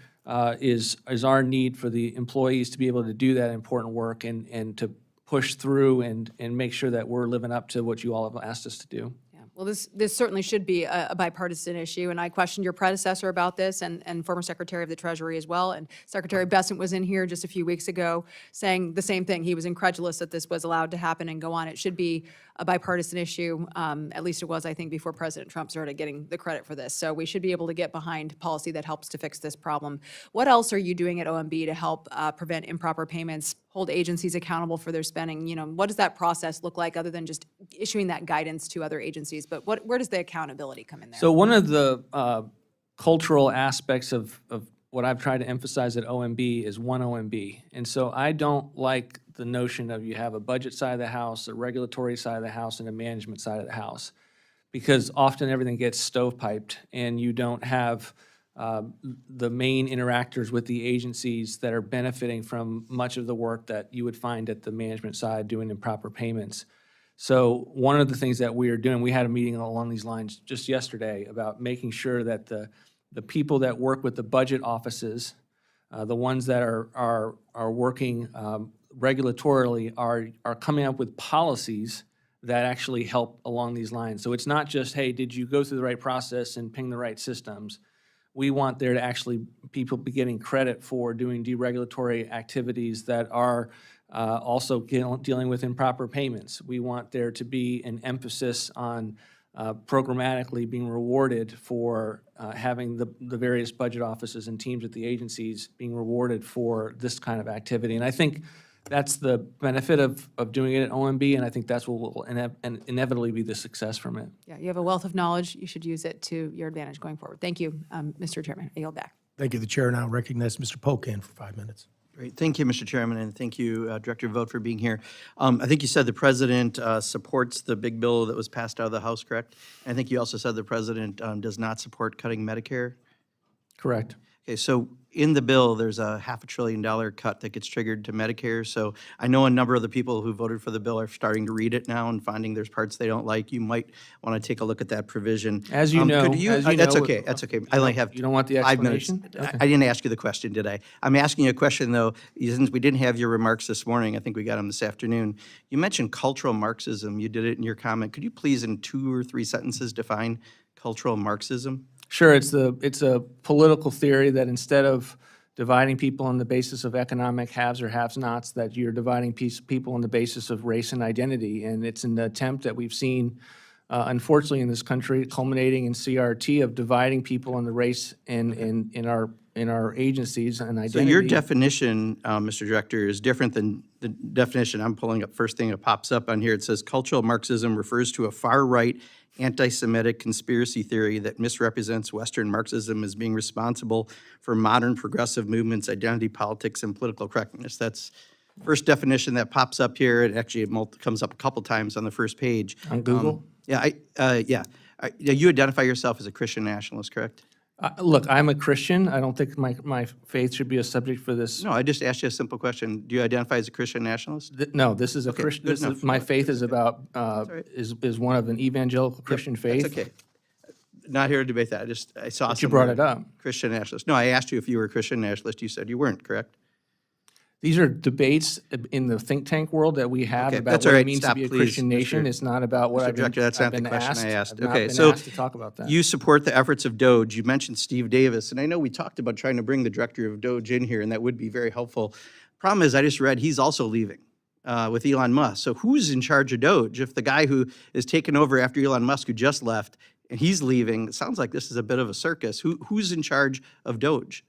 is our need for the employees to be able to do that important work and to push through and make sure that we're living up to what you all have asked us to do. Yeah. Well, this certainly should be a bipartisan issue, and I questioned your predecessor about this and former Secretary of the Treasury as well. And Secretary Bessent was in here just a few weeks ago saying the same thing. He was incredulous that this was allowed to happen and go on. It should be a bipartisan issue. At least it was, I think, before President Trump started getting the credit for this. So we should be able to get behind policy that helps to fix this problem. What else are you doing at OMB to help prevent improper payments, hold agencies accountable for their spending? What does that process look like other than just issuing that guidance to other agencies? But where does the accountability come in there? So one of the cultural aspects of what I've tried to emphasize at OMB is one OMB. And so I don't like the notion of you have a budget side of the house, a regulatory side of the house, and a management side of the house, because often everything gets stovepiped and you don't have the main interactors with the agencies that are benefiting from much of the work that you would find at the management side doing improper payments. So one of the things that we are doing, we had a meeting along these lines just yesterday about making sure that the people that work with the budget offices, the ones that are working regulatorily, are coming up with policies that actually help along these lines. So it's not just, hey, did you go through the right process and ping the right systems? We want there to actually people be getting credit for doing deregulatory activities that are also dealing with improper payments. We want there to be an emphasis on programmatically being rewarded for having the various budget offices and teams at the agencies being rewarded for this kind of activity. And I think that's the benefit of doing it at OMB, and I think that's what will inevitably be the success from it. Yeah, you have a wealth of knowledge. You should use it to your advantage going forward. Thank you, Mr. Chairman. I yield back. Thank you. The chair now recognizes Mr. Pocan for 5 minutes. Great. Thank you, Mr. Chairman, and thank you, Director Vought, for being here. I think you said the president supports the big bill that was passed out of the House, correct? And I think you also said the president does not support cutting Medicare. Correct. Okay, so in the bill, there's a $500 billion cut that gets triggered to Medicare. So I know a number of the people who voted for the bill are starting to read it now and finding there's parts they don't like. You might want to take a look at that provision. As you know, Could you, as you that's know, okay, that's okay. I only have you don't want the 5 minutes. explanation? I didn't ask you the question, did I? I'm asking you a question, though, since we didn't have your remarks this morning. I think we got them this afternoon. You mentioned cultural Marxism. You did it in your comment. Could you please, in 2 or 3 sentences, define cultural Marxism? Sure, it's a political theory that instead of dividing people on the basis of economic haves or have-nots, that you're dividing people on the basis of race and identity. And it's an attempt that we've seen, unfortunately, in this country, culminating in CRT of dividing people on the race and in our agencies and identity. So your definition, Mr. Director, is different than the definition I'm pulling up. First thing that pops up on here, it says cultural Marxism refers to a far-right anti-Semitic conspiracy theory that misrepresents Western Marxism as being responsible for modern progressive movements, identity politics, and political correctness. That's first definition that pops up here. It actually comes up a couple times on the first page. On Google? You identify yourself as a Christian nationalist, correct? Look, I'm a Christian. I don't think my faith should be a subject for this. No, I just asked you a simple question. Do you identify as a Christian nationalist? No, this is a Christian, good enough. my faith is about, is one of an evangelical Christian faith. That's okay. Not here to debate that. I saw But you brought somewhere it up. Christian nationalist. No, I asked you if you were a Christian nationalist. You said you weren't, correct? These are debates in the think tank world that we have Okay, about that's what all it right. means to Stop, be a please, Christian nation. Mr. It's not about what I've been Director, that's not the been question asked. I asked. I've not Okay, been so asked to talk about that. you support the efforts of DOGE. You mentioned Steve Davis, and I know we talked about trying to bring the director of DOGE in here, and that would be very helpful. Problem is, I just read he's also leaving with Elon Musk. So who's in charge of DOGE? If the guy who is taking over after Elon Musk, who just left, and he's leaving, it sounds like this is a bit of a circus. Who's in charge of DOGE?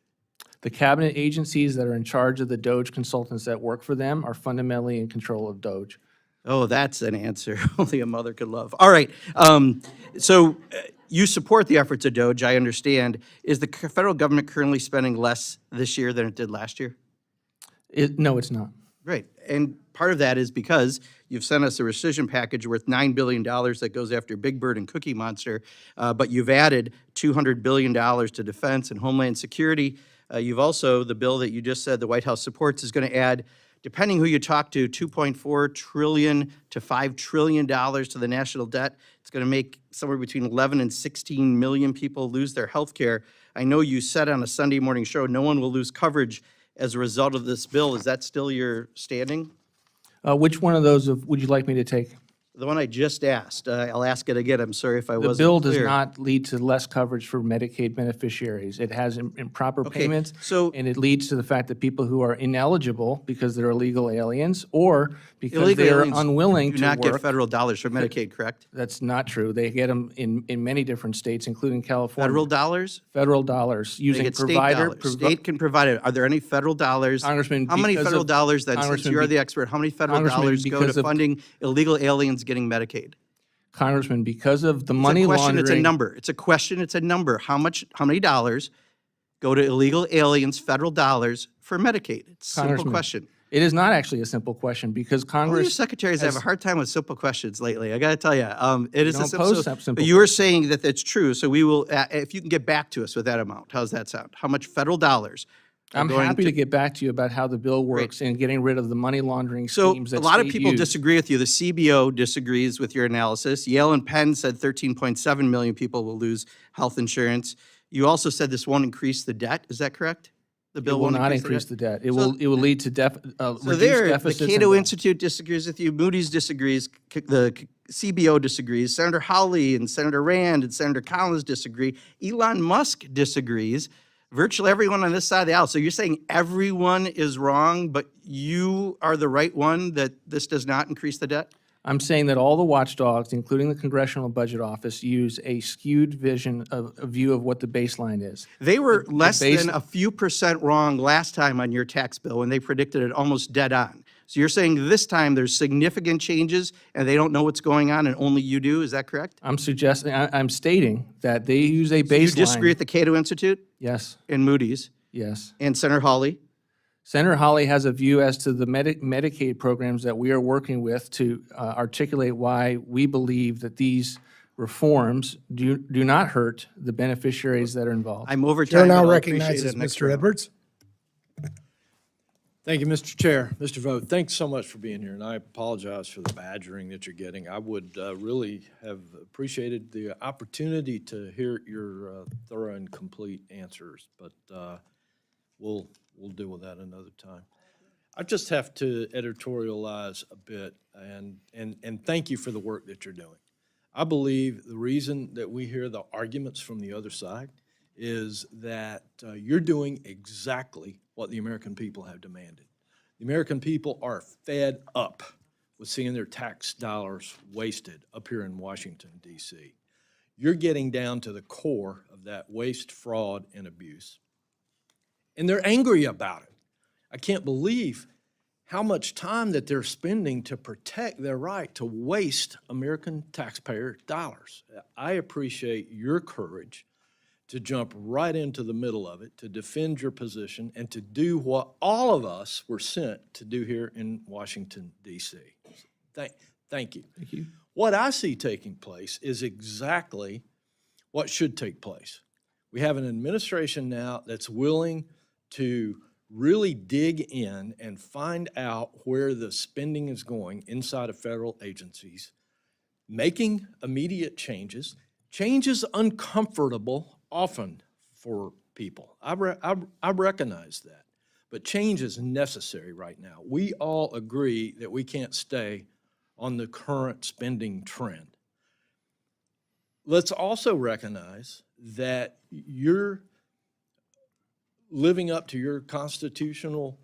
The cabinet agencies that are in charge of the DOGE consultants that work for them are fundamentally in control of DOGE. Oh, that's an answer only a mother could love. All right. You support the efforts of DOGE, I understand. Is the federal government currently spending less this year than it did last year? No, it's not. Right. And part of that is because you've sent us a rescission package worth $9 billion that goes after Big Bird and Cookie Monster, but you've added $200 billion to defense and homeland security. You've also, the bill that you just said the White House supports is going to add, depending who you talk to, $2.4 trillion to $5 trillion to the national debt. It's going to make somewhere between 11 and 16 million people lose their health care. I know you said on a Sunday morning show no one will lose coverage as a result of this bill. Is that still your standing? Which one of those would you like me to take? The one I just asked. I'll ask it again. I'm sorry if I The wasn't bill does clear. not lead to less coverage for Medicaid beneficiaries. It has improper payments, so- and it leads to the fact that people who are ineligible because they're illegal aliens or because Illegal they are aliens unwilling do to not work. get federal dollars for Medicaid, correct? That's not true. They get them in many different states, including California. Federal dollars? Federal dollars They using get state provider. dollars. State can provide it. Are there any federal dollars? Congressman, How many because federal of- dollars then, since Congressman, you are be- the expert, how many federal Congressman, dollars go because to of- funding illegal aliens getting Medicaid? Congressman, because of the It's money a question, laundering. it's a number. It's a question, it's a number. How many dollars go to illegal aliens, federal dollars, for Medicaid? It's a simple Congressman, question. It is not actually a simple question because All Congress. your secretaries have a hard time with simple questions lately. I got to tell you, it is a don't simple. pose simple But you were saying that that's true, so we will. If you can get back to us with that amount, how's that sound? How much federal dollars? are I'm going happy to get back to you about how the bill works and getting rid of the money laundering So schemes a that lot of state people use. disagree with you. The CBO disagrees with your analysis. Yale and Penn said 13.7 million people will lose health insurance. You also said this won't increase the debt. Is that correct? The It bill will won't not increase the debt. It So- will lead to So reduced there, the deficits. and Cato debt. Institute disagrees with you. Moody's disagrees. The CBO disagrees. Senator Hawley and Senator Rand and Senator Collins disagree. Elon Musk disagrees. Virtually everyone on this side of the aisle. So you're saying everyone is wrong, but you are the right one, that this does not increase the debt? I'm saying that all the watchdogs, including the Congressional Budget Office, use a skewed vision of a view of what the baseline is. They were less base- than a few percent wrong last time on your tax bill when they predicted it almost dead on. So you're saying this time there's significant changes and they don't know what's going on and only you do, is that correct? I'm stating that they use a baseline. You disagree with the Cato Institute Yes, and Moody's yes. and Senator Hawley? Senator Hawley has a view as to the Medicaid programs that we are working with to articulate why we believe that these reforms do not hurt the beneficiaries that are involved. I'm over Chair time, but now I'll appreciate recognizes it next Mr. round. Edwards. Thank you, Mr. Chair. Mr. Vogt, thanks so much for being here, and I apologize for the badgering that you're getting. I would really have appreciated the opportunity to hear your thorough and complete answers, but we'll deal with that another time. I just have to editorialize a bit, and thank you for the work that you're doing. I believe the reason that we hear the arguments from the other side is that you're doing exactly what the American people have demanded. The American people are fed up with seeing their tax dollars wasted up here in Washington, D.C. You're getting down to the core of that waste, fraud, and abuse. And they're angry about it. I can't believe how much time that they're spending to protect their right to waste American taxpayer dollars. I appreciate your courage to jump right into the middle of it, to defend your position, and to do what all of us were sent to do here in Washington, D.C. Thank you. Thank you. What I see taking place is exactly what should take place. We have an administration now that's willing to really dig in and find out where the spending is going inside of federal agencies, making immediate changes uncomfortable often for people. I recognize that, but change is necessary right now. We all agree that we can't stay on the current spending trend. Let's also recognize that you're living up to your constitutional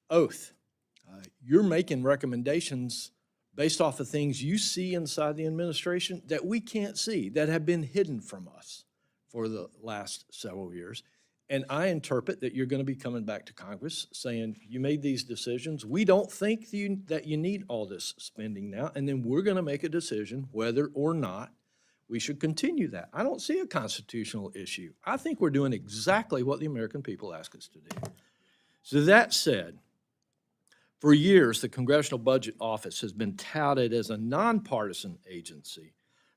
oath. You're making recommendations based off of things you see inside the administration that we can't see, that have been hidden from us for the last several years. And I interpret that you're going to be coming back to Congress saying, you made these decisions. We don't think that you need all this spending now. And then we're going to make a decision whether or not we should continue that. I don't see a constitutional issue. I think we're doing exactly what the American people ask us to do. So that said, for years, the Congressional Budget Office has been touted as a nonpartisan agency,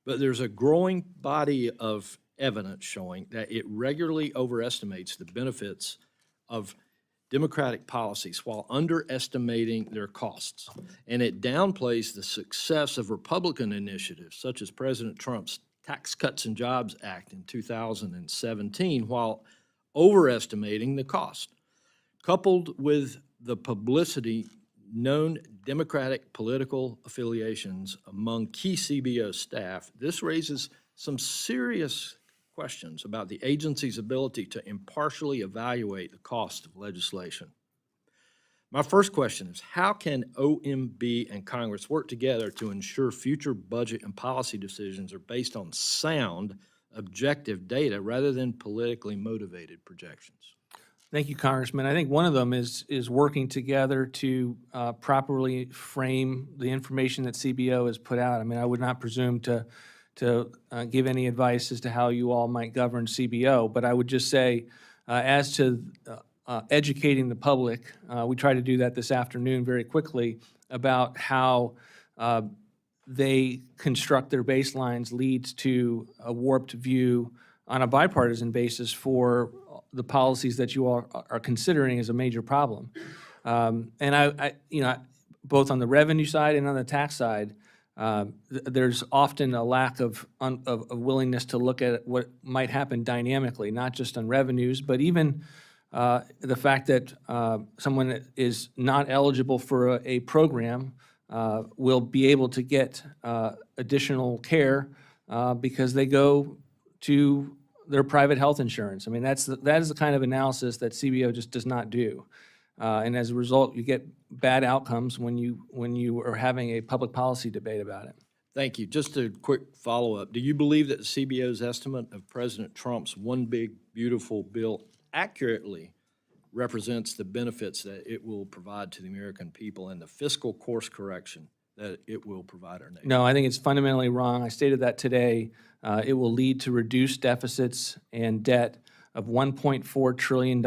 but there's a growing body of evidence showing that it regularly overestimates the benefits of Democratic policies while underestimating their costs. And it downplays the success of Republican initiatives, such as President Trump's Tax Cuts and Jobs Act in 2017, while overestimating the cost. Coupled with the publicity, known Democratic political affiliations among key CBO staff, this raises some serious questions about the agency's ability to impartially evaluate the cost of legislation. My first question is, how can OMB and Congress work together to ensure future budget and policy decisions are based on sound, objective data rather than politically motivated projections? Thank you, Congressman. I think one of them is working together to properly frame the information that CBO has put out. I mean, I would not presume to give any advice as to how you all might govern CBO, but I would just say, as to educating the public, we try to do that this afternoon very quickly, about how they construct their baselines leads to a warped view on a bipartisan basis for the policies that you all are considering as a major problem. And I both on the revenue side and on the tax side, there's often a lack of willingness to look at what might happen dynamically, not just on revenues, but even the fact that someone that is not eligible for a program will be able to get additional care because they go to their private health insurance. I mean, that is the kind of analysis that CBO just does not do. And as a result, you get bad outcomes when you are having a public policy debate about it. Thank you. Just a quick follow-up. Do you believe that the CBO's estimate of President Trump's One Big Beautiful Bill accurately represents the benefits that it will provide to the American people and the fiscal course correction that it will provide our nation? No, I think it's fundamentally wrong. I stated that today. It will lead to reduced deficits and debt of $1.4 trillion.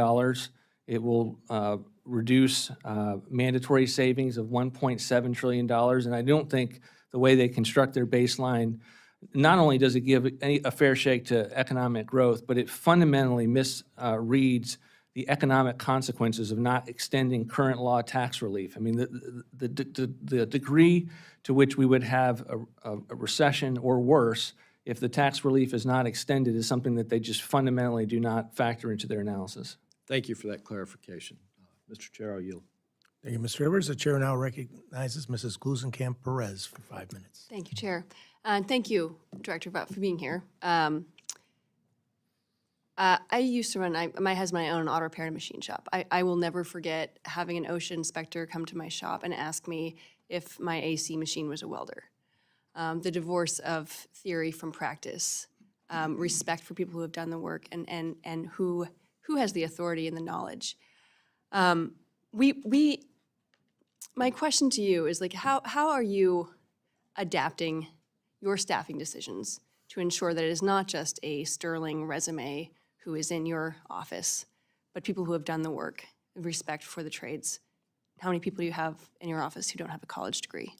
It will reduce mandatory savings of $1.7 trillion. And I don't think the way they construct their baseline not only does it give a fair shake to economic growth, but it fundamentally misreads the economic consequences of not extending current law tax relief. I mean, the degree to which we would have a recession or worse if the tax relief is not extended is something that they just fundamentally do not factor into their analysis. Thank you for that clarification. Mr. Chair, I'll yield. Thank you, Mr. Rivers. The chair now recognizes Mrs. Glusenkamp Perez for 5 minutes. Thank you, Chair. And thank you, Director Vought, for being here. I used to run, my husband and I own an auto repair and machine shop. I will never forget having an OSHA inspector come to my shop and ask me if my AC machine was a welder. The divorce of theory from practice, respect for people who have done the work and who has the authority and the knowledge. My question to you is like, how are you adapting your staffing decisions to ensure that it is not just a sterling resume who is in your office, but people who have done the work, respect for the trades? How many people do you have in your office who don't have a college degree?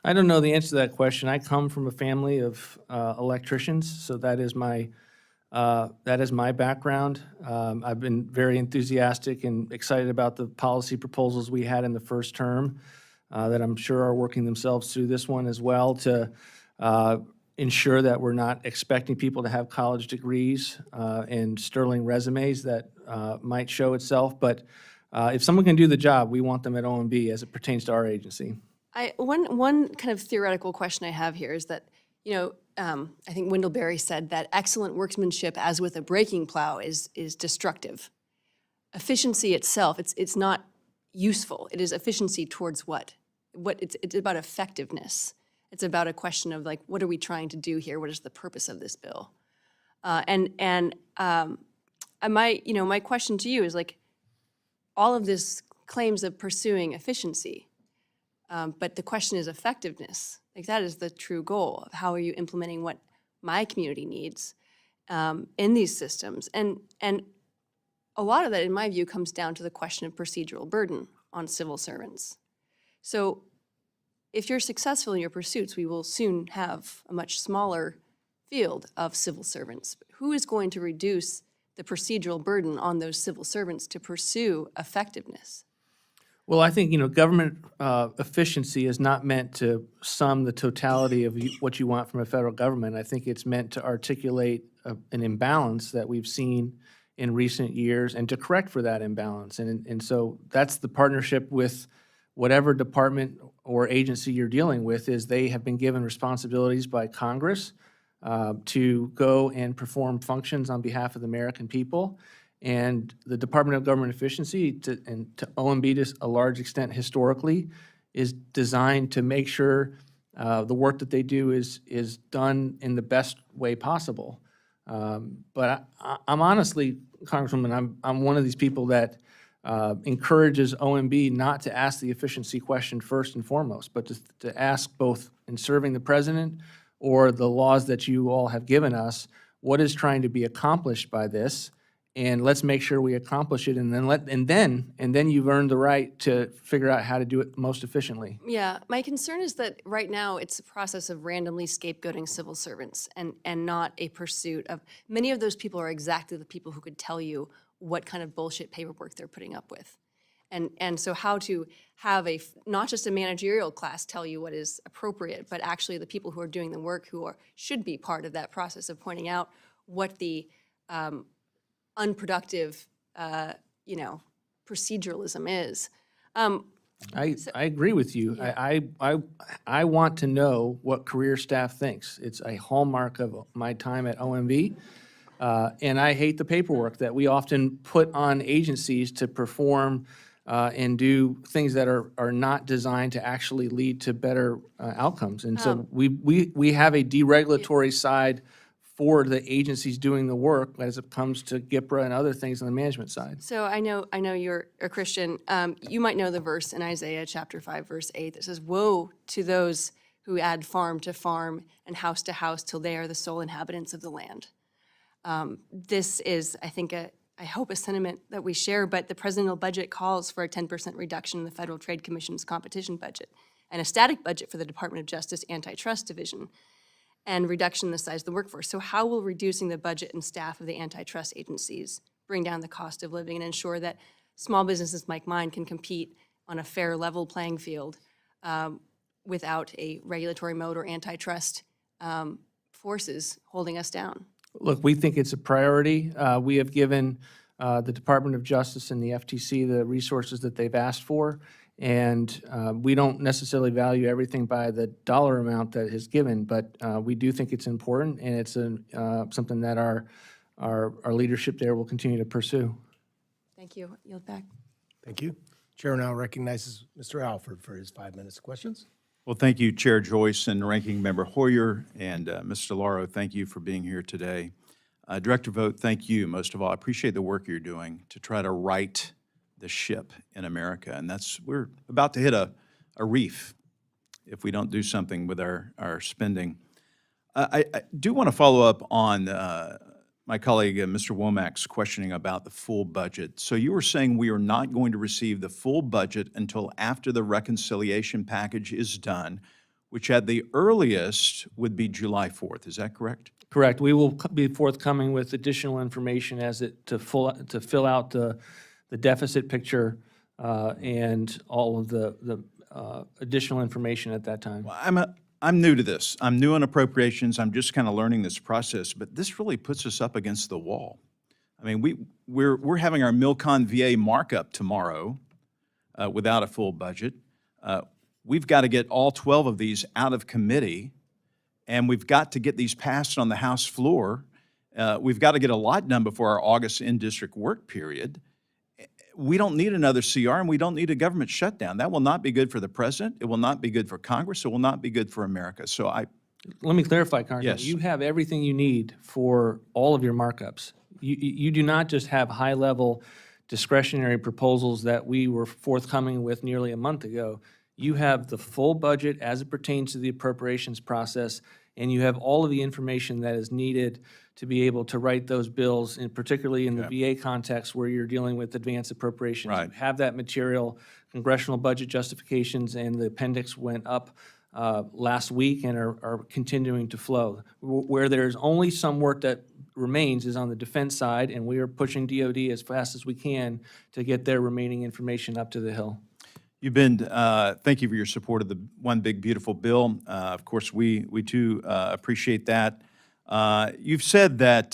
I don't know the answer to that question. I come from a family of electricians, so that is my background. I've been very enthusiastic and excited about the policy proposals we had in the first term that I'm sure are working themselves through this one as well to ensure that we're not expecting people to have college degrees and sterling resumes that might show itself. But if someone can do the job, we want them at OMB as it pertains to our agency. One kind of theoretical question I have here is that, I think Wendell Berry said that excellent workmanship, as with a braking plow, is destructive. Efficiency itself, it's not useful. It is efficiency towards what? It's about effectiveness. It's about a question of like, what are we trying to do here? What is the purpose of this bill? My question to you is like, all of this claims of pursuing efficiency, but the question is effectiveness. Like that is the true goal of how are you implementing what my community needs in these systems. And a lot of that, in my view, comes down to the question of procedural burden on civil servants. So if you're successful in your pursuits, we will soon have a much smaller field of civil servants. Who is going to reduce the procedural burden on those civil servants to pursue effectiveness? Well, I think, government efficiency is not meant to sum the totality of what you want from a federal government. I think it's meant to articulate an imbalance that we've seen in recent years and to correct for that imbalance. And so that's the partnership with whatever department or agency you're dealing with is they have been given responsibilities by Congress to go and perform functions on behalf of the American people. And the Department of Government Efficiency, and to OMB to a large extent historically, is designed to make sure the work that they do is done in the best way possible. But I'm honestly, Congresswoman, I'm one of these people that encourages OMB not to ask the efficiency question first and foremost, but to ask both in serving the president or the laws that you all have given us, what is trying to be accomplished by this, and let's make sure we accomplish it, and then you've earned the right to figure out how to do it most efficiently. Yeah, my concern is that right now it's a process of randomly scapegoating civil servants and not a pursuit of, many of those people are exactly the people who could tell you what kind of bullshit paperwork they're putting up with. And so how to have not just a managerial class tell you what is appropriate, but actually the people who are doing the work should be part of that process of pointing out what the unproductive, proceduralism is. I agree with you. Yeah. I want to know what career staff thinks. It's a hallmark of my time at OMB. And I hate the paperwork that we often put on agencies to perform and do things that are not designed to actually lead to better outcomes. And so we have a deregulatory side for the agencies doing the work as it comes to GIPRA and other things on the management side. So I know you're a Christian. You might know the verse in Isaiah chapter 5, verse 8 that says, "Woe to those who add farm to farm and house to house till they are the sole inhabitants of the land." This is, I think, I hope a sentiment that we share, but the presidential budget calls for a 10% reduction in the Federal Trade Commission's competition budget and a static budget for the Department of Justice Antitrust Division. and reduction in the size of the workforce. So how will reducing the budget and staff of the antitrust agencies bring down the cost of living and ensure that small businesses like mine can compete on a fair, level playing field without a regulatory mode or antitrust forces holding us down? Look, we think it's a priority. We have given the Department of Justice and the FTC the resources that they've asked for, and we don't necessarily value everything by the dollar amount that is given, but we do think it's important, and it's something that our leadership there will continue to pursue. Thank you. Yield back. Thank you. Chair now recognizes Mr. Alford for his 5 minutes of questions. Well, thank you, Chair Joyce and Ranking Member Hoyer, and Mr. Lauro, thank you for being here today. Director Vought, thank you most of all. I appreciate the work you're doing to try to right the ship in America, and we're about to hit a reef if we don't do something with our spending. I do want to follow up on my colleague, Mr. Womack's questioning about the full budget. So you were saying we are not going to receive the full budget until after the reconciliation package is done, which at the earliest would be July 4th. Is that correct? Correct. We will be forthcoming with additional information to fill out the deficit picture and all of the additional information at that time. Well, I'm new to this. I'm new on appropriations. I'm just kind of learning this process, but this really puts us up against the wall. I mean, we're having our Milcon VA markup tomorrow without a full budget. We've got to get all 12 of these out of committee, and we've got to get these passed on the House floor. We've got to get a lot done before our August in-district work period. We don't need another CR, and we don't need a government shutdown. That will not be good for the president. It will not be good for Congress. It will not be good for America. So Let me clarify, Congressman. Yes. You have everything you need for all of your markups. You do not just have high-level discretionary proposals that we were forthcoming with nearly a month ago. You have the full budget as it pertains to the appropriations process, and you have all of the information that is needed to be able to write those bills, and particularly in the VA context where you're dealing with advanced appropriations. Right. You have that material, congressional budget justifications, and the appendix went up last week and are continuing to flow. Where there's only some work that remains is on the defense side, and we are pushing DOD as fast as we can to get their remaining information up to the Hill. thank you for your support of the One Big Beautiful Bill. Of course, we too appreciate that. You've said that,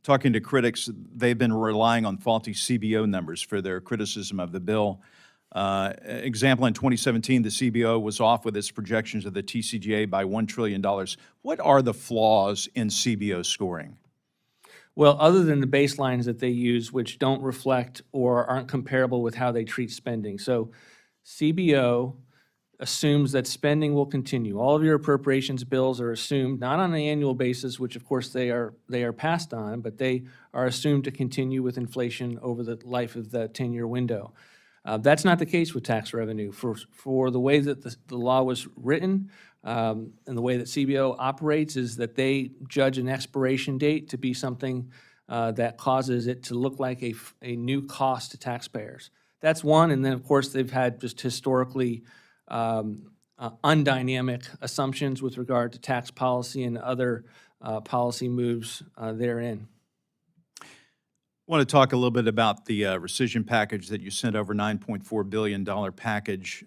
talking to critics, they've been relying on faulty CBO numbers for their criticism of the bill. Example, in 2017, the CBO was off with its projections of the TCJA by $1 trillion. What are the flaws in CBO scoring? Well, other than the baselines that they use, which don't reflect or aren't comparable with how they treat spending. So CBO assumes that spending will continue. All of your appropriations bills are assumed, not on an annual basis, which of course they are passed on, but they are assumed to continue with inflation over the life of the 10-year window. That's not the case with tax revenue. For the way that the law was written and the way that CBO operates is that they judge an expiration date to be something that causes it to look like a new cost to taxpayers. That's one, and then of course they've had just historically undynamic assumptions with regard to tax policy and other policy moves therein. I want to talk a little bit about the rescission package that you sent over, $9.4 billion package.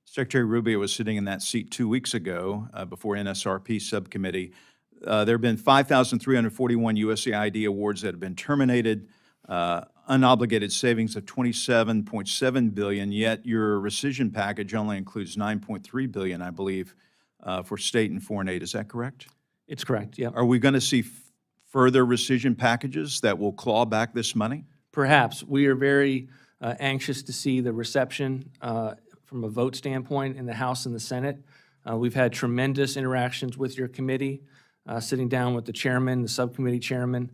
Secretary Rubio was sitting in that seat 2 weeks ago before NSRP subcommittee. There have been 5,341 USAID awards that have been terminated, unobligated savings of $27.7 billion, yet your rescission package only includes $9.3 billion, I believe, for state and foreign aid. Is that correct? It's correct, yeah. Are we going to see further rescission packages that will claw back this money? Perhaps. We are very anxious to see the reception from a vote standpoint in the House and the Senate. We've had tremendous interactions with your committee, sitting down with the chairman, the subcommittee chairman,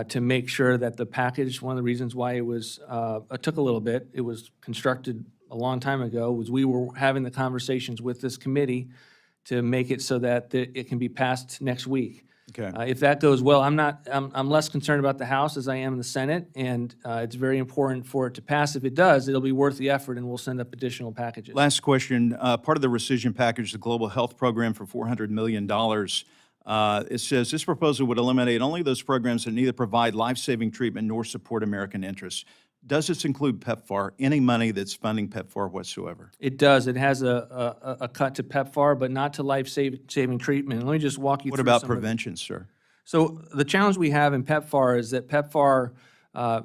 to make sure that the package, one of the reasons why it took a little bit, it was constructed a long time ago, was we were having the conversations with this committee to make it so that it can be passed next week. Okay. If that goes well, I'm less concerned about the House as I am in the Senate, and it's very important for it to pass. If it does, it'll be worth the effort, and we'll send up additional packages. Last question. Part of the rescission package, the Global Health Program for $400 million, it says this proposal would eliminate only those programs that neither provide life-saving treatment nor support American interests. Does this include PEPFAR, any money that's funding PEPFAR whatsoever? It does. It has a cut to PEPFAR, but not to life-saving treatment. Let me just walk you What through about some of the- prevention, sir? So the challenge we have in PEPFAR is that PEPFAR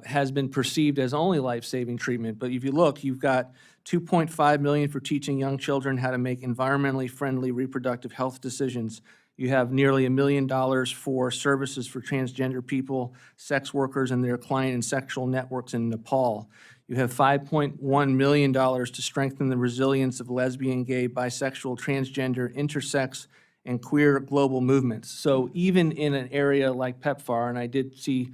has been perceived as only life-saving treatment. But if you look, you've got $2.5 million for teaching young children how to make environmentally friendly reproductive health decisions. You have nearly $1 million for services for transgender people, sex workers, and their client and sexual networks in Nepal. You have $5.1 million to strengthen the resilience of lesbian, gay, bisexual, transgender, intersex, and queer global movements. So even in an area like PEPFAR, and I did see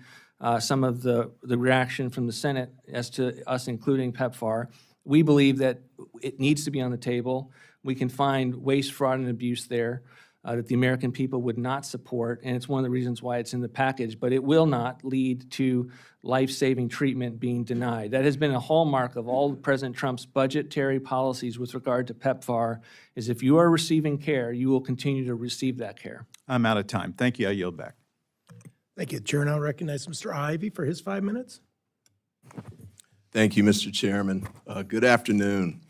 some of the reaction from the Senate as to us including PEPFAR, we believe that it needs to be on the table. We can find waste, fraud, and abuse there that the American people would not support, and it's one of the reasons why it's in the package, but it will not lead to life-saving treatment being denied. That has been a hallmark of all of President Trump's budgetary policies with regard to PEPFAR, is if you are receiving care, you will continue to receive that care. I'm out of time. Thank you. I yield back. Thank you. Chair now recognizes Mr. Ivy for his 5 minutes. Thank you, Mr. Chairman. Good afternoon.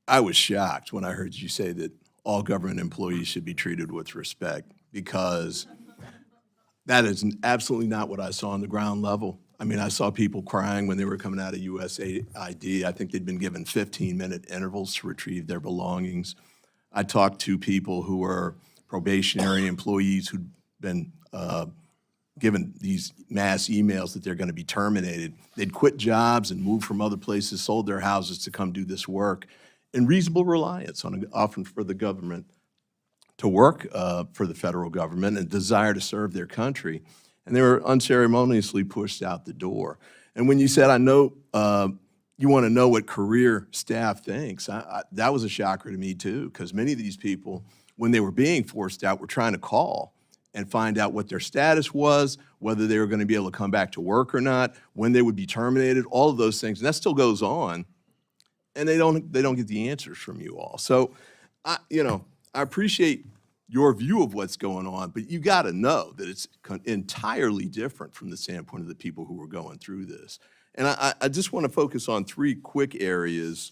I was shocked when I heard you say that all government employees should be treated with respect, because that is absolutely not what I saw on the ground level. I mean, I saw people crying when they were coming out of USAID. I think they'd been given 15-minute intervals to retrieve their belongings. I talked to people who were probationary employees who'd been given these mass emails that they're going to be terminated. They'd quit jobs and moved from other places, sold their houses to come do this work in reasonable reliance on often for the government to work for the federal government and desire to serve their country. And they were unceremoniously pushed out the door. And when you said, I know you want to know what career staff thinks, that was a shocker to me too, because many of these people, when they were being forced out, were trying to call and find out what their status was, whether they were going to be able to come back to work or not, when they would be terminated, all of those things. And that still goes on. And they don't get the answers from you all. So, I appreciate your view of what's going on, but you got to know that it's entirely different from the standpoint of the people who are going through this. And I just want to focus on 3 quick areas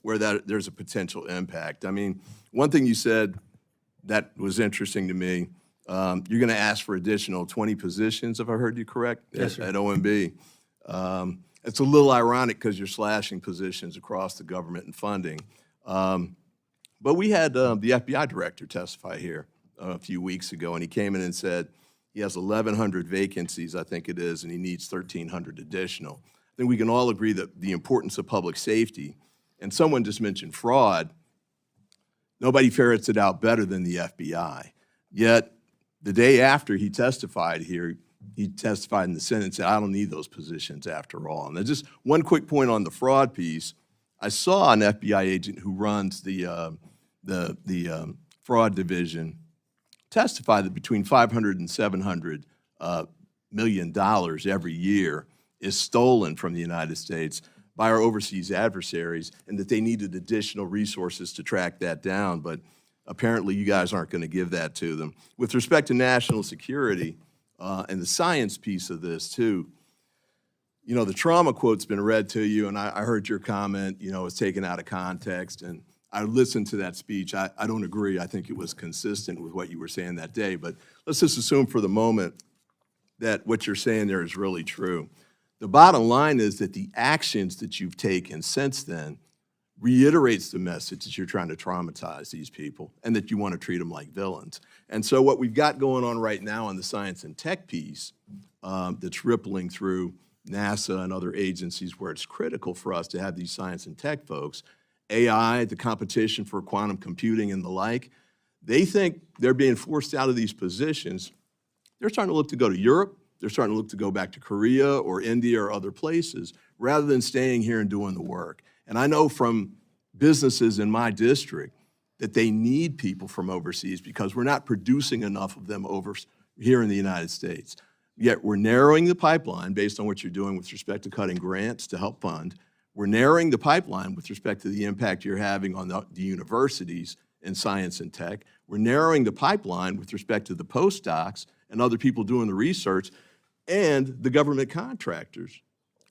where there's a potential impact. I mean, one thing you said that was interesting to me, you're going to ask for additional 20 positions, if I heard you correct, Yes, at OMB. It's a little ironic because you're slashing positions across the government and funding. But we had the FBI director testify here a few weeks ago, and he came in and said he has 1,100 vacancies, I think it is, and he needs 1,300 additional. I think we can all agree that the importance of public safety, and someone just mentioned fraud, nobody ferrets it out better than the FBI. Yet, the day after he testified here, he testified in the Senate and said, I don't need those positions after all. And then just one quick point on the fraud piece. I saw an FBI agent who runs the fraud division testify that between $500 and $700 million every year is stolen from the United States by our overseas adversaries, and that they needed additional resources to track that down. But apparently you guys aren't going to give that to them. With respect to national security, and the science piece of this too, the trauma quote's been read to you, and I heard your comment, it's taken out of context, and I listened to that speech. I don't agree. I think it was consistent with what you were saying that day, but let's just assume for the moment that what you're saying there is really true. The bottom line is that the actions that you've taken since then reiterates the message that you're trying to traumatize these people and that you want to treat them like villains. And so what we've got going on right now on the science and tech piece that's rippling through NASA and other agencies where it's critical for us to have these science and tech folks, AI, the competition for quantum computing and the like, they think they're being forced out of these positions. They're starting to look to go to Europe. They're starting to look to go back to Korea or India or other places rather than staying here and doing the work. And I know from businesses in my district that they need people from overseas because we're not producing enough of them over here in the United States. Yet we're narrowing the pipeline based on what you're doing with respect to cutting grants to help fund. We're narrowing the pipeline with respect to the impact you're having on the universities in science and tech. We're narrowing the pipeline with respect to the postdocs and other people doing the research and the government contractors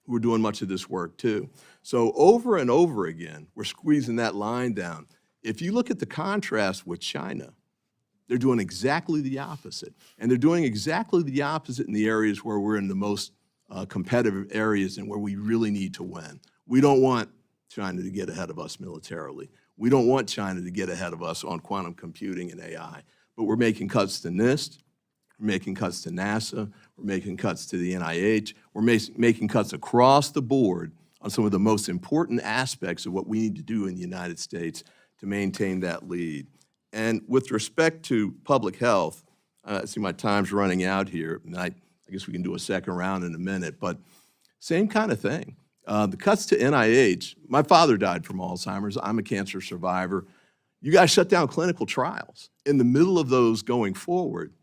who are doing much of this work too. So over and over again, we're squeezing that line down. If you look at the contrast with China, they're doing exactly the opposite. And they're doing exactly the opposite in the areas where we're in the most competitive areas and where we really need to win. We don't want China to get ahead of us militarily. We don't want China to get ahead of us on quantum computing and AI. But we're making cuts to NIST, we're making cuts to NASA, we're making cuts to the NIH, we're making cuts across the board on some of the most important aspects of what we need to do in the United States to maintain that lead. And with respect to public health, I see my time's running out here, and I guess we can do a second round in a minute, but same kind of thing. The cuts to NIH, my father died from Alzheimer's, I'm a cancer survivor. You guys shut down clinical trials in the middle of those going forward.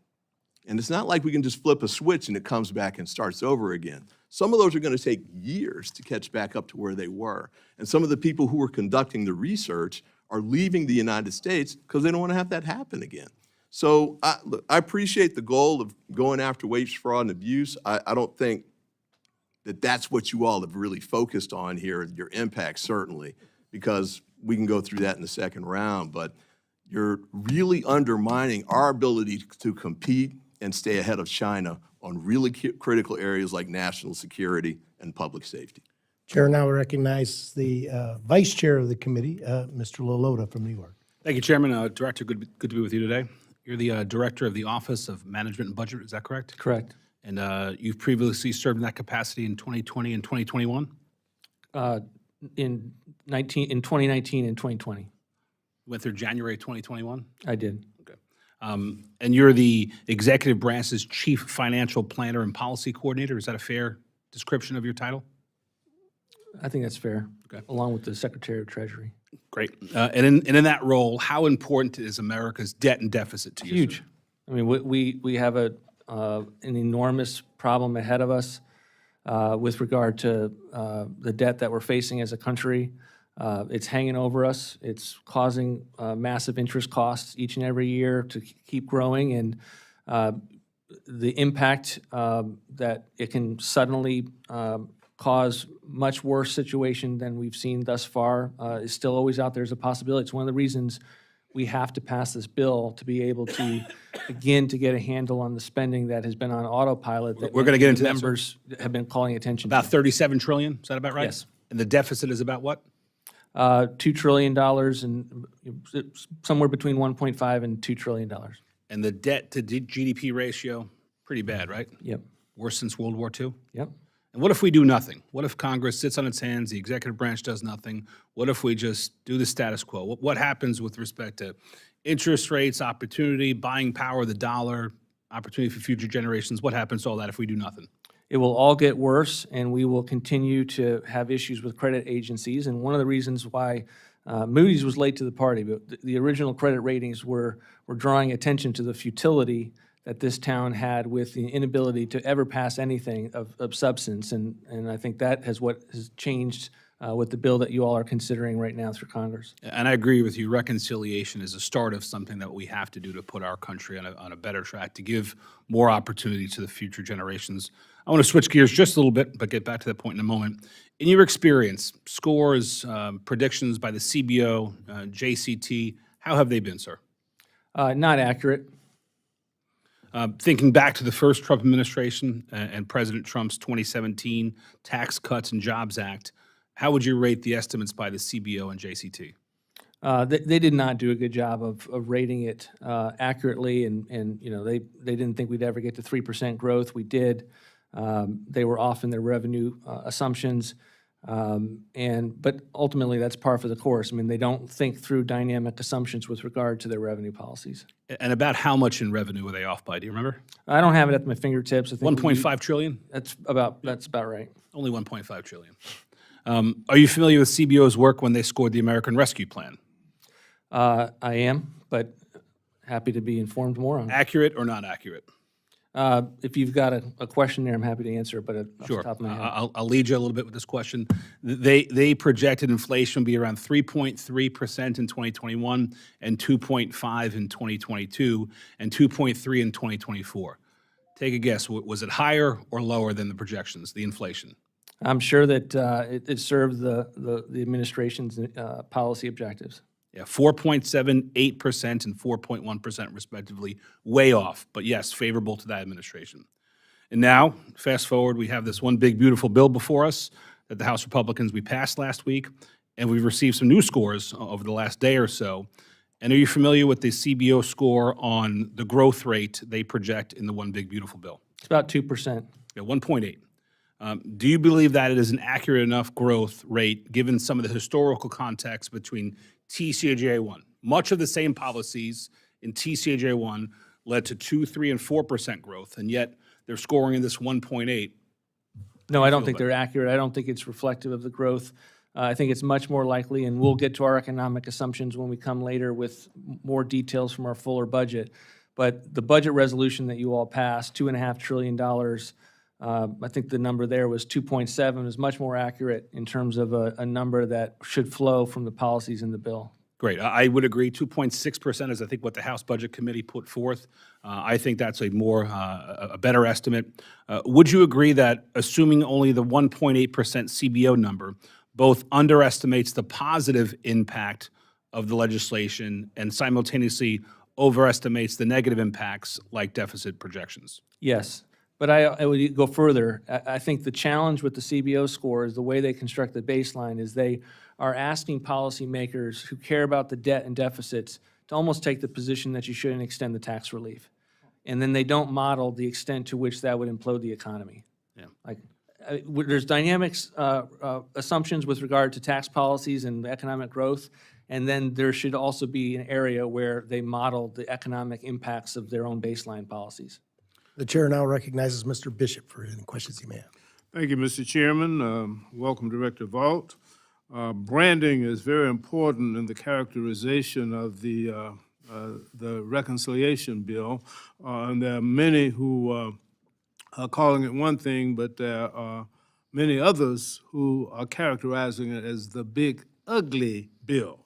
And it's not like we can just flip a switch and it comes back and starts over again. Some of those are going to take years to catch back up to where they were. And some of the people who were conducting the research are leaving the United States because they don't want to have that happen again. So look, I appreciate the goal of going after waste, fraud, and abuse. I don't think that that's what you all have really focused on here, your impact certainly, because we can go through that in the second round, but you're really undermining our ability to compete and stay ahead of China on really critical areas like national security and public safety. Chair now recognizes the Vice Chair of the committee, Mr. Lolota from New York. Thank you, Chairman. Director, good to be with you today. You're the Director of the Office of Management and Budget, is that correct? Correct. And you've previously served in that capacity in 2020 and 2021? In 2019 and 2020, Went through January 2021? I did. Okay. And you're the Executive Branch's Chief Financial Planner and Policy Coordinator. Is that a fair description of your title? I think that's fair. Okay. Along with the Secretary of Treasury. Great. And in that role, how important is America's debt and deficit to you? Huge. Sir? I mean, we have an enormous problem ahead of us with regard to the debt that we're facing as a country. It's hanging over us. It's causing massive interest costs each and every year to keep growing, and the impact that it can suddenly cause much worse situation than we've seen thus far is still always out there as a possibility. It's one of the reasons we have to pass this bill to be able to begin to get a handle on the spending that has been on autopilot that We're gonna get into that, sir. members have been calling attention About to. 37 trillion, is that about right? Yes. And the deficit is about what? $2 trillion and somewhere between 1.5 and $2 trillion. And the debt to GDP ratio, pretty bad, right? Yep, Worse since World War II? yep. And what if we do nothing? What if Congress sits on its hands, the executive branch does nothing? What if we just do the status quo? What happens with respect to interest rates, opportunity, buying power of the dollar, opportunity for future generations? What happens to all that if we do nothing? It will all get worse, and we will continue to have issues with credit agencies. And one of the reasons why Moody's was late to the party, but the original credit ratings were drawing attention to the futility that this town had with the inability to ever pass anything of substance. And I think that has what has changed with the bill that you all are considering right now through Congress. And I agree with you. Reconciliation is a start of something that we have to do to put our country on a better track, to give more opportunity to the future generations. I want to switch gears just a little bit, but get back to that point in a moment. In your experience, scores, predictions by the CBO, JCT, how have they been, sir? Not accurate. Thinking back to the first Trump administration and President Trump's 2017 Tax Cuts and Jobs Act, how would you rate the estimates by the CBO and JCT? They did not do a good job of rating it accurately, and you know they didn't think we'd ever get to 3% growth. We did. They were off in their revenue assumptions, but ultimately that's par for the course. I mean, they don't think through dynamic assumptions with regard to their revenue policies. And about how much in revenue were they off by? Do you remember? I don't have it at my fingertips. I think 1.5 trillion? That's about right. Only 1.5 trillion. Are you familiar with CBO's work when they scored the American Rescue Plan? I am, but happy to be informed more on it. Accurate or not accurate? If you've got a question there, I'm happy to answer, but off the Sure. top of my head. I'll lead you a little bit with this question. They projected inflation to be around 3.3% in 2021 and 2.5 in 2022 and 2.3 in 2024. Take a guess. Was it higher or lower than the projections, the inflation? I'm sure that it served the administration's policy objectives. Yeah, 4.78% and 4.1% respectively, way off, but yes, favorable to that administration. And now, fast forward, we have this one big, beautiful bill before us that the House Republicans we passed last week, and we've received some new scores over the last day or so. And are you familiar with the CBO score on the growth rate they project in the one big, beautiful bill? It's about 2%. Yeah, 1.8. Do you believe that it is an accurate enough growth rate, given some of the historical context between TCJA1? Much of the same policies in TCJA1 led to 2%, 3%, and 4% growth, and yet they're scoring in this 1.8. No, I don't think they're accurate. I don't think it's reflective of the growth. I think it's much more likely, and we'll get to our economic assumptions when we come later with more details from our fuller budget. But the budget resolution that you all passed, $2.5 trillion, I think the number there was 2.7, is much more accurate in terms of a number that should flow from the policies in the bill. Great. I would agree. 2.6% is, I think, what the House Budget Committee put forth. I think that's a better estimate. Would you agree that assuming only the 1.8% CBO number both underestimates the positive impact of the legislation and simultaneously overestimates the negative impacts like deficit projections? Yes, but I would go further. I think the challenge with the CBO score is the way they construct the baseline is they are asking policymakers who care about the debt and deficits to almost take the position that you shouldn't extend the tax relief. And then they don't model the extent to which that would implode the economy. Yeah. Like, there's dynamics, assumptions with regard to tax policies and economic growth, and then there should also be an area where they model the economic impacts of their own baseline policies. The chair now recognizes Mr. Bishop for any questions he may have. Thank you, Mr. Chairman. Welcome, Director Vought. Branding is very important in the characterization of the reconciliation bill, and there are many who are calling it one thing, but there are many others who are characterizing it as the big, ugly bill.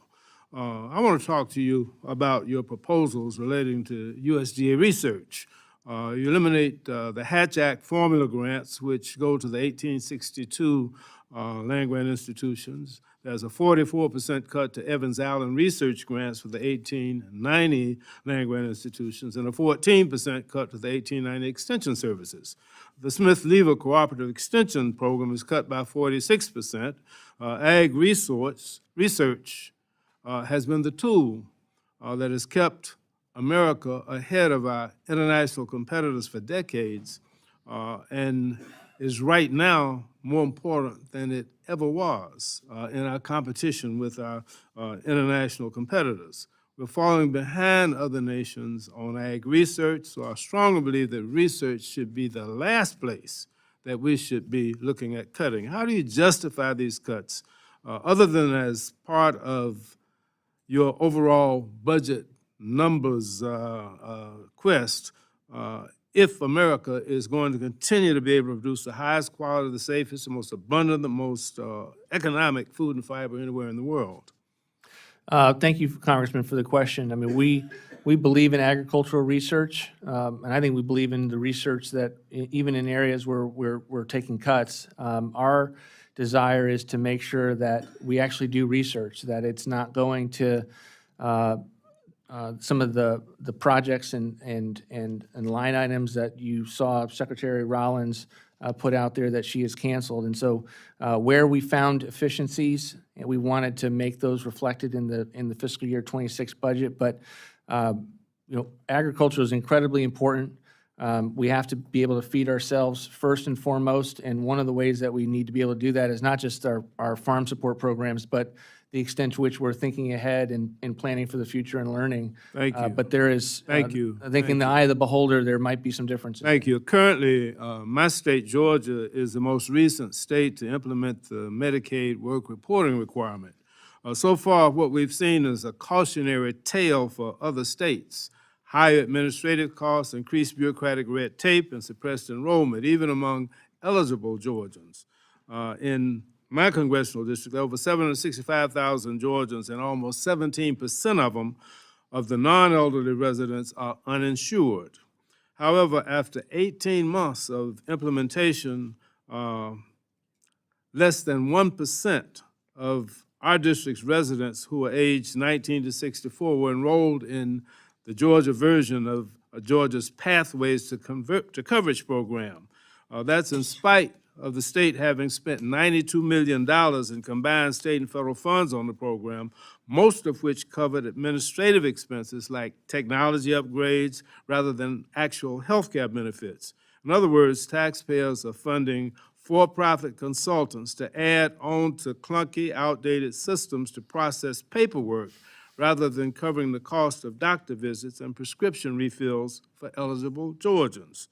I want to talk to you about your proposals relating to USDA research. You eliminate the Hatch Act formula grants, which go to the 1862 land-grant institutions. There's a 44% cut to Evans Allen research grants for the 1890 land-grant institutions and a 14% cut to the 1890 extension services. The Smith-Lever Cooperative Extension Program is cut by 46%. Ag research has been the tool that has kept America ahead of our international competitors for decades, and is right now more important than it ever was in our competition with our international competitors. We're falling behind other nations on ag research, so I strongly believe that research should be the last place that we should be looking at cutting. How do you justify these cuts, other than as part of your overall budget numbers quest, if America is going to continue to be able to produce the highest quality, the safest, the most abundant, the most economic food and fiber anywhere in the world? Thank you, Congressman, for the question. I mean, we believe in agricultural research, and I think we believe in the research that even in areas where we're taking cuts, our desire is to make sure that we actually do research, that it's not going to some of the projects and line items that you saw Secretary Rollins put out there that she has canceled. And so where we found efficiencies, and we wanted to make those reflected in the fiscal year 26 budget. But agriculture is incredibly important. We have to be able to feed ourselves first and foremost, and one of the ways that we need to be able to do that is not just our farm support programs, but the extent to which we're thinking ahead and planning for the future and learning. Thank you. But there is, Thank you. I think in the eye of the beholder, there might be some differences. Thank you. Currently, my state, Georgia, is the most recent state to implement the Medicaid work reporting requirement. So far, what we've seen is a cautionary tale for other states. Higher administrative costs, increased bureaucratic red tape, and suppressed enrollment, even among eligible Georgians. In my congressional district, over 765,000 Georgians, and almost 17% of them, of the non-elderly residents, are uninsured. However, after 18 months of implementation, less than 1% of our district's residents who are aged 19 to 64 were enrolled in the Georgia version of Georgia's Pathways to Coverage program. That's in spite of the state having spent $92 million in combined state and federal funds on the program, most of which covered administrative expenses like technology upgrades rather than actual health care benefits. In other words, taxpayers are funding for-profit consultants to add on to clunky, outdated systems to process paperwork rather than covering the cost of doctor visits and prescription refills for eligible Georgians.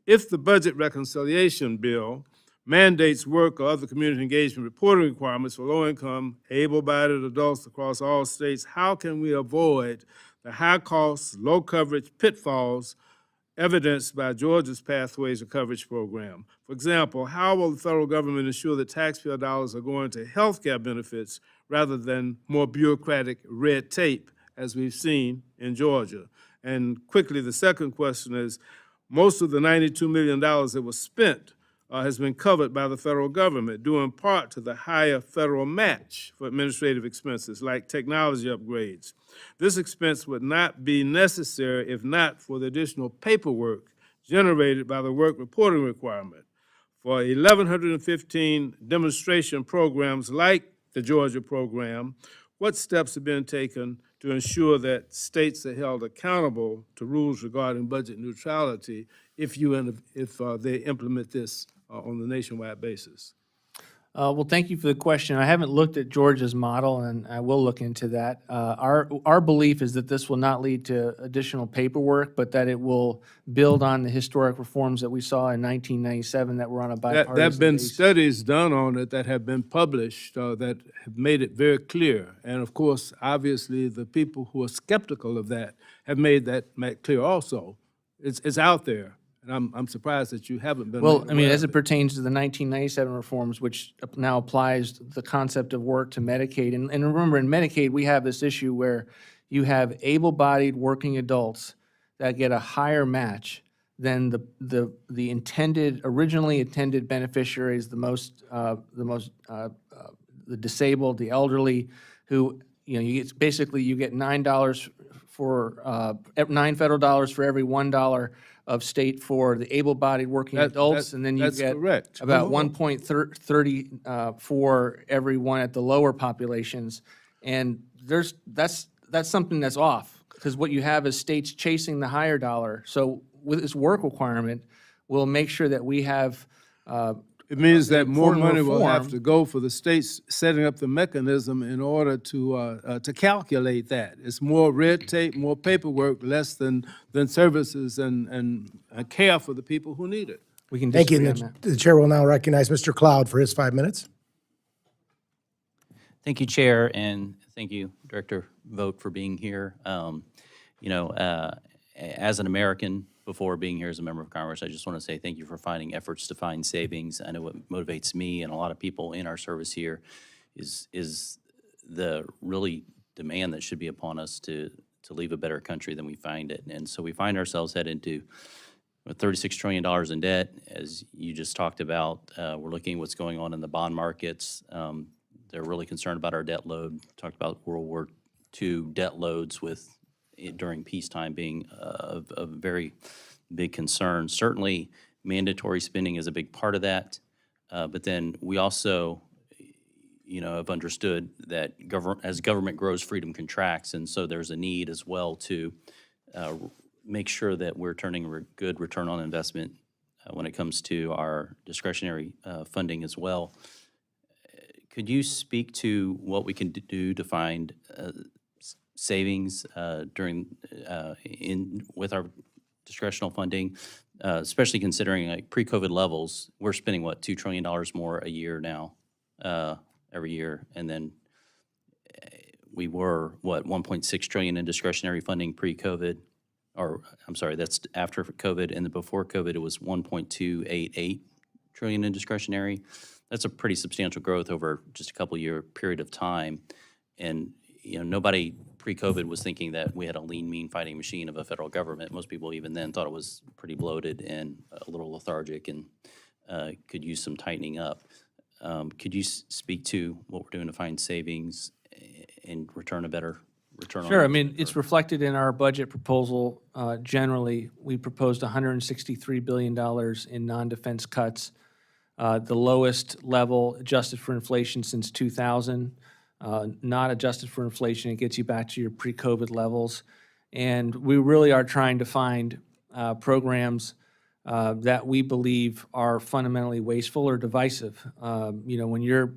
If the budget reconciliation bill mandates work or other community engagement reporting requirements for low-income, able-bodied adults across all states, how can we avoid the high-cost, low-coverage pitfalls evidenced by Georgia's Pathways to Coverage program? For example, how will the federal government ensure that taxpayer dollars are going to health care benefits rather than more bureaucratic red tape, as we've seen in Georgia? And quickly, the second question is, most of the $92 million that was spent has been covered by the federal government, due in part to the higher federal match for administrative expenses like technology upgrades. This expense would not be necessary if not for the additional paperwork generated by the work reporting requirement. For 1,115 demonstration programs like the Georgia program, what steps have been taken to ensure that states are held accountable to rules regarding budget neutrality if they implement this on the nationwide basis? Well, thank you for the question. I haven't looked at Georgia's model, and I will look into that. Our belief is that this will not lead to additional paperwork, but that it will build on the historic reforms that we saw in 1997 that were on a bipartisan There have been basis. studies done on it that have been published that have made it very clear. And of course, obviously, the people who are skeptical of that have made that clear also. It's out there. And I'm surprised that you haven't been. Well, I mean, aware as of it pertains to the 1997 reforms, which now applies the concept of work to Medicaid. And remember, in Medicaid, we have this issue where you have able-bodied working adults that get a higher match than the originally intended beneficiaries, the disabled, the elderly, who, you get $9 for $9 federal dollars for every $1 of state for the able-bodied working adults, and then you that's get correct. about 1.30 for every one at the lower populations. And that's something that's off, because what you have is states chasing the higher dollar. So with this work requirement, we'll make sure that we have It means that more important money will have reform. to go for the states setting up the mechanism in order to calculate that. It's more red tape, more paperwork, less than services and care for the people who need it. We can Thank you. disagree And on that. the chair will now recognize Mr. Cloud for his 5 minutes. Thank you, Chair, and thank you, Director Vought, for being here. As an American, before being here as a member of Congress, I just want to say thank you for finding efforts to find savings. I know what motivates me and a lot of people in our service here is the really demand that should be upon us to leave a better country than we find it. And so we find ourselves headed to $36 trillion in debt, as you just talked about. We're looking at what's going on in the bond markets. They're really concerned about our debt load. Talked about World War II debt loads during peacetime being a very big concern. Certainly, mandatory spending is a big part of that. But then we also, have understood that as government grows, freedom contracts. And so there's a need as well to make sure that we're turning a good return on investment when it comes to our discretionary funding as well. Could you speak to what we can do to find savings with our discretional funding, especially considering like pre-COVID levels? We're spending $2 trillion more a year now, every year, and then we were, what, 1.6 trillion in discretionary funding pre-COVID, or, I'm sorry, that's after COVID, and then before COVID, it was 1.288 trillion in discretionary. That's a pretty substantial growth over just a couple year period of time. And, you know, nobody pre-COVID was thinking that we had a lean, mean fighting machine of a federal government. Most people even then thought it was pretty bloated and a little lethargic and could use some tightening up. Could you speak to what we're doing to find savings and return a better return on? Sure, I mean, it's reflected in our budget proposal. Generally, we proposed $163 billion in non-defense cuts, the lowest level adjusted for inflation since 2000. Not adjusted for inflation, it gets you back to your pre-COVID levels. And we really are trying to find programs that we believe are fundamentally wasteful or divisive. You know, when you're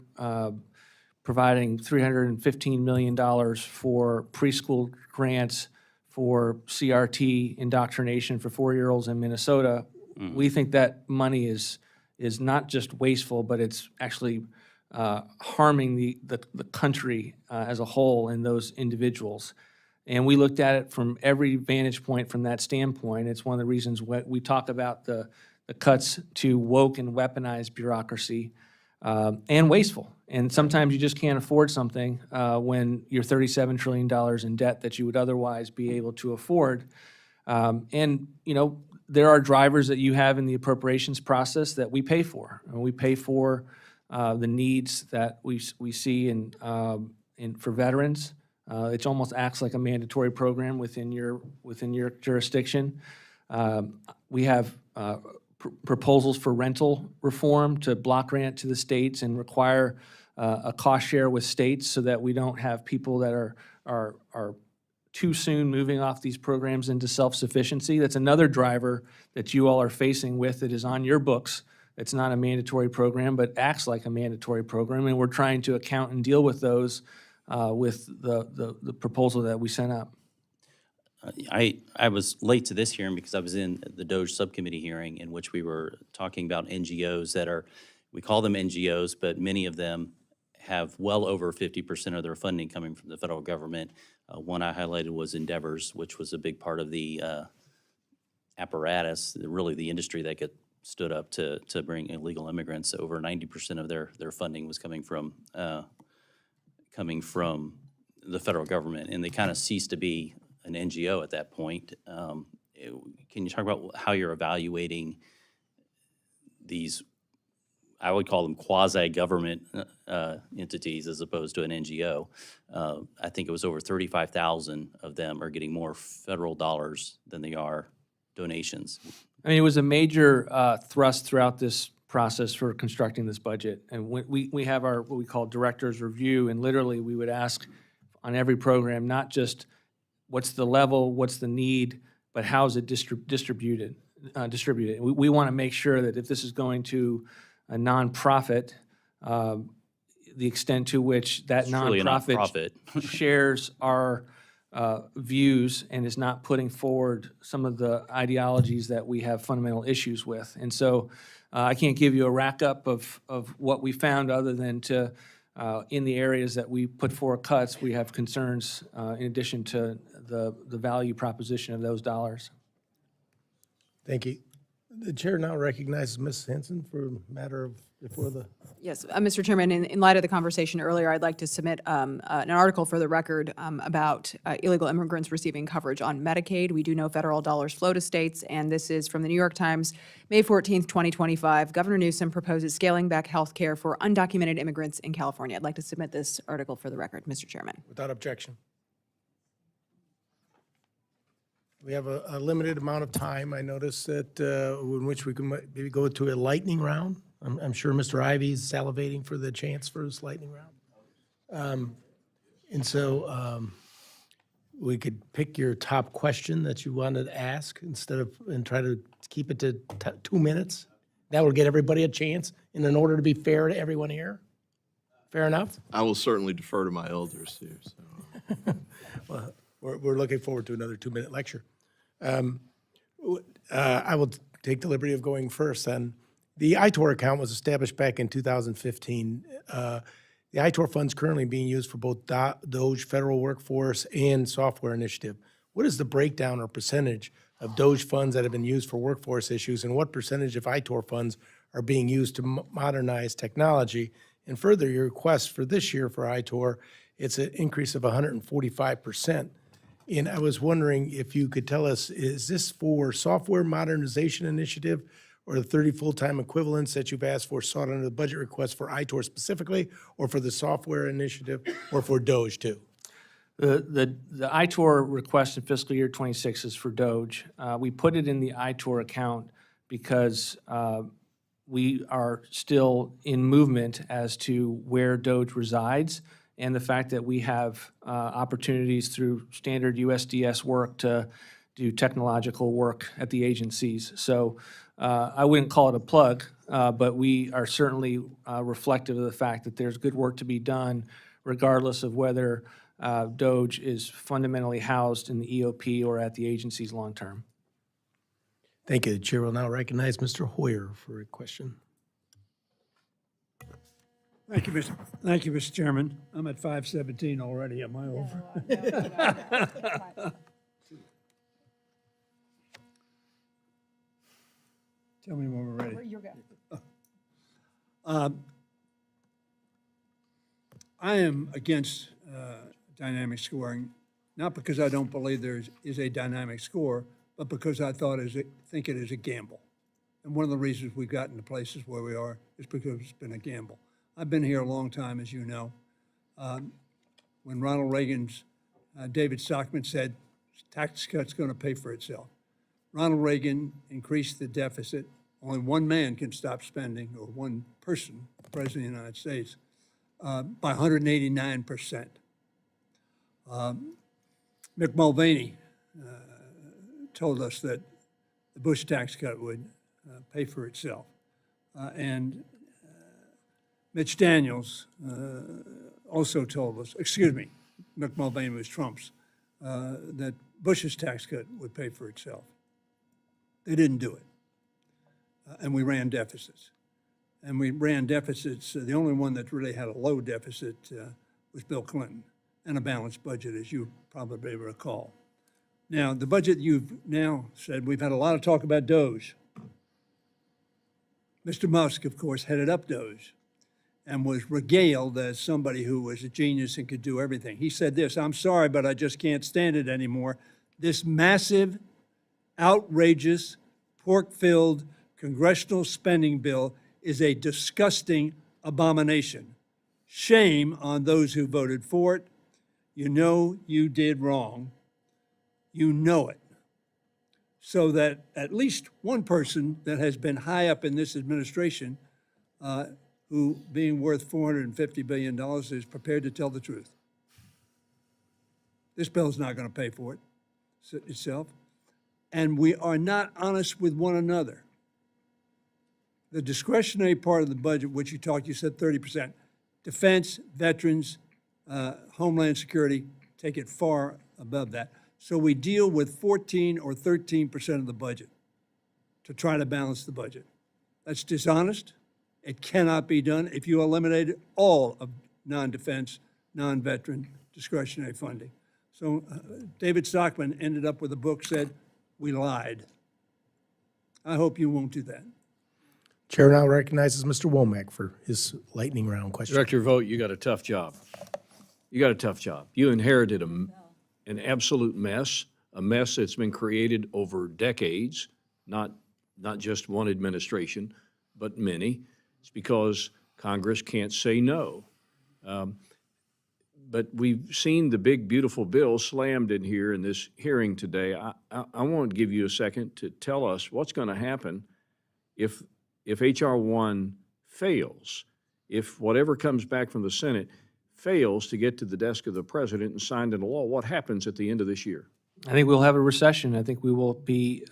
providing $315 million for preschool grants for CRT indoctrination for 4-year-olds in Minnesota, we think that money is not just wasteful, but it's actually harming the country as a whole and those individuals. And we looked at it from every vantage point from that standpoint. It's one of the reasons we talk about the cuts to woke and weaponized bureaucracy and wasteful. And sometimes you just can't afford something when you're $37 trillion in debt that you would otherwise be able to afford. And, you know, there are drivers that you have in the appropriations process that we pay for. And we pay for the needs that we see for veterans. It almost acts like a mandatory program within your jurisdiction. We have proposals for rental reform to block grant to the states and require a cost share with states so that we don't have people that are too soon moving off these programs into self-sufficiency. That's another driver that you all are facing with that is on your books. It's not a mandatory program, but acts like a mandatory program, and we're trying to account and deal with those with the proposal that we sent up. I was late to this hearing because I was in the DOJ subcommittee hearing in which we were talking about NGOs that are, we call them NGOs, but many of them have well over 50% of their funding coming from the federal government. One I highlighted was Endeavors, which was a big part of the apparatus, really the industry that stood up to bring illegal immigrants. Over 90% of their funding was coming from the federal government, and they kind of ceased to be an NGO at that point. Can you talk about how you're evaluating these, I would call them quasi-government entities as opposed to an NGO? I think it was over 35,000 of them are getting more federal dollars than they are donations. I mean, it was a major thrust throughout this process for constructing this budget. And we have our, what we call director's review, and literally we would ask on every program, not just what's the level, what's the need, but how is it distributed. We want to make sure that if this is going to a nonprofit, the extent to which that It's truly a nonprofit shares our views and is not putting forward some of the ideologies that we have fundamental issues with. And so I can't give you a rack-up of what we found other than to, in the areas that we put forward cuts, we have concerns in addition to the value proposition of those dollars. Thank you. The chair now recognizes Ms. Hanson for a matter of before the. Yes, Mr. Chairman, in light of the conversation earlier, I'd like to submit an article for the record about illegal immigrants receiving coverage on Medicaid. We do know federal dollars flow to states, and this is from the New York Times, May 14th, 2025. Governor Newsom proposes scaling back health care for undocumented immigrants in California. I'd like to submit this article for the record, Mr. Chairman. Without objection. We have a limited amount of time. I notice that in which we can maybe go to a lightning round. I'm sure Mr. Ivey is salivating for the chance for his lightning round. And so we could pick your top question that you wanted to ask and try to keep it to 2 minutes. That will get everybody a chance and in order to be fair to everyone here. Fair enough? I will certainly defer to my elders here, so. Well, we're looking forward to another 2-minute lecture. I will take the liberty of going first then. The ITOR account was established back in 2015 The ITOR funds currently being used for both DOGE Federal Workforce and Software Initiative. What is the breakdown or percentage of DOGE funds that have been used for workforce issues, and what percentage of ITOR funds are being used to modernize technology? And further, your request for this year for ITOR, it's an increase of 145%. And I was wondering if you could tell us, is this for software modernization initiative or the 30 full-time equivalents that you've asked for sought under the budget request for ITOR specifically, or for the software initiative, or for DOGE too? The ITOR request in fiscal year '26 is for DOGE. We put it in the ITOR account because we are still in movement as to where DOGE resides, and the fact that we have opportunities through standard USDS work to do technological work at the agencies. So I wouldn't call it a plug, but we are certainly reflective of the fact that there's good work to be done regardless of whether DOGE is fundamentally housed in the EOP or at the agencies long-term. Thank you. The chair will now recognize Mr. Hoyer for a question. Thank you, Mr. Chairman. I'm at 5:17 already. Am I over? Tell me when we're ready. You're good. I am against dynamic scoring, not because I don't believe there is a dynamic score, but because I think it is a gamble. And one of the reasons we've gotten to places where we are is because it's been a gamble. I've been here a long time, as you know. When Ronald Reagan's David Stockman said, tax cut's going to pay for itself. Ronald Reagan increased the deficit. Only one man can stop spending, or one person, the President of the United States, by 189%. Mick Mulvaney told us that the Bush tax cut would pay for itself. And Mitch Daniels also told us, Mick Mulvaney was Trump's, that Bush's tax cut would pay for itself. They didn't do it. And we ran deficits. And we ran deficits, the only one that really had a low deficit was Bill Clinton, and a balanced budget, as you probably recall. Now, the budget you've now said, we've had a lot of talk about DOGE. Mr. Musk, of course, headed up DOGE and was regaled as somebody who was a genius and could do everything. He said this, "I'm sorry, but I just can't stand it anymore. This massive, outrageous, pork-filled congressional spending bill is a disgusting abomination. Shame on those who voted for it. You know you did wrong. You know it." So that at least one person that has been high up in this administration, who being worth $450 billion, is prepared to tell the truth. This bill is not going to pay for it itself. And we are not honest with one another. The discretionary part of the budget, which you said 30%. Defense, veterans, Homeland Security, take it far above that. So we deal with 14 or 13% of the budget to try to balance the budget. That's dishonest. It cannot be done if you eliminated all of non-defense, non-veteran discretionary funding. So David Stockman ended up with a book said, "We lied." I hope you won't do that. Chair now recognizes Mr. Womack for his lightning round question. Director Vought, you got a tough job. You got a tough job. You inherited an absolute mess, a mess that's been created over decades, not just one administration, but many. It's because Congress can't say no. But we've seen the big, beautiful bill slammed in here in this hearing today. I want to give you a second to tell us what's going to happen if H.R. 1 fails, if whatever comes back from the Senate fails to get to the desk of the president and signed into law. What happens at the end of this year? I think we'll have a recession. I think we will be,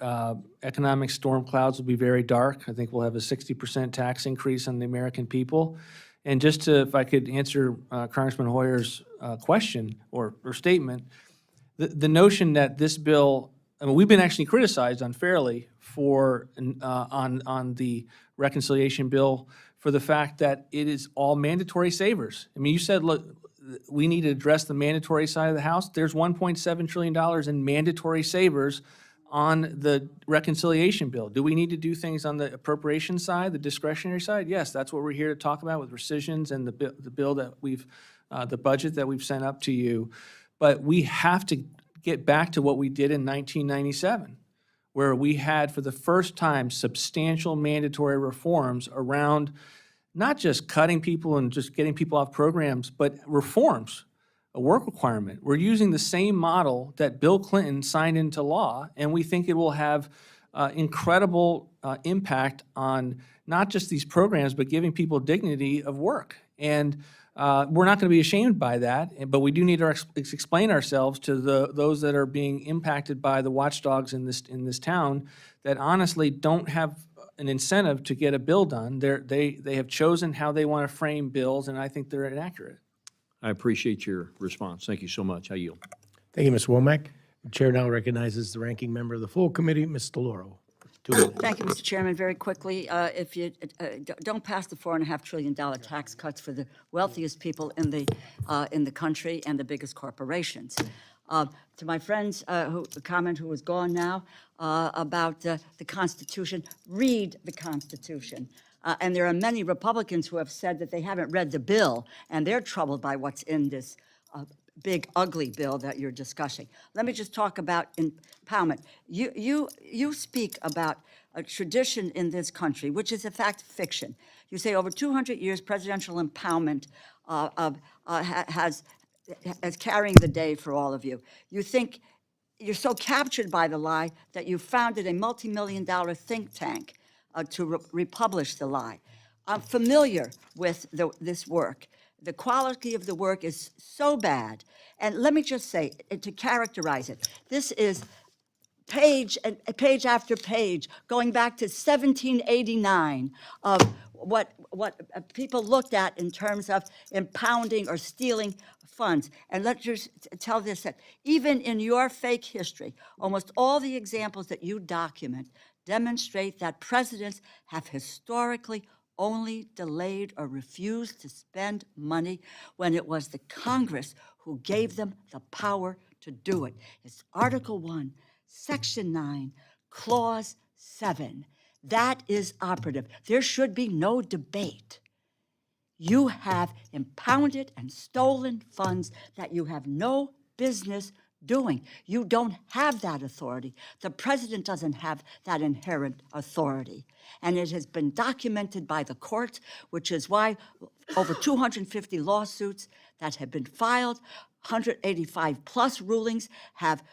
economic storm clouds will be very dark. I think we'll have a 60% tax increase on the American people. And just to, if I could answer Congressman Hoyer's question or statement, the notion that this bill, I mean, we've been actually criticized unfairly for, on the reconciliation bill for the fact that it is all mandatory savers. I mean, you said, look, we need to address the mandatory side of the house. There's $1.7 trillion in mandatory savers on the reconciliation bill. Do we need to do things on the appropriation side, the discretionary side? Yes, that's what we're here to talk about with rescissions and the bill that we've, the budget that we've sent up to you. But we have to get back to what we did in 1997, where we had, for the first time, substantial mandatory reforms around not just cutting people and just getting people off programs, but reforms, a work requirement. We're using the same model that Bill Clinton signed into law, and we think it will have incredible impact on not just these programs, but giving people dignity of work. And we're not going to be ashamed by that, but we do need to explain ourselves to those that are being impacted by the watchdogs in this town that honestly don't have an incentive to get a bill done. They have chosen how they want to frame bills, and I think they're inaccurate. I appreciate your response. Thank you so much. I yield. Thank you, Mr. Womack. The chair now recognizes the ranking member of the full committee, Ms. DeLauro. 2 minutes. Thank you, Mr. Chairman. Very quickly, if you don't pass the $4.5 trillion tax cuts for the wealthiest people in the country and the biggest corporations. To my friends who was gone now about the Constitution, read the Constitution. And there are many Republicans who have said that they haven't read the bill, and they're troubled by what's in this big, ugly bill that you're discussing. Let me just talk about empowerment. You speak about a tradition in this country, which is in fact fiction. You say over 200 years, presidential empowerment has carrying the day for all of you. You think you're so captured by the lie that you founded a multi-million-dollar think tank to republish the lie. I'm familiar with this work. The quality of the work is so bad. And let me just say, to characterize it, this is page after page, going back to 1789, of what people looked at in terms of impounding or stealing funds. And let's just tell this, that even in your fake history, almost all the examples that you document demonstrate that presidents have historically only delayed or refused to spend money when it was the Congress who gave them the power to do it. It's Article 1, Section 9, Clause 7. That is operative. There should be no debate. You have impounded and stolen funds that you have no business doing. You don't have that authority. The president doesn't have that inherent authority. And it has been documented by the courts, which is why over 250 lawsuits that have been filed, 185 plus rulings have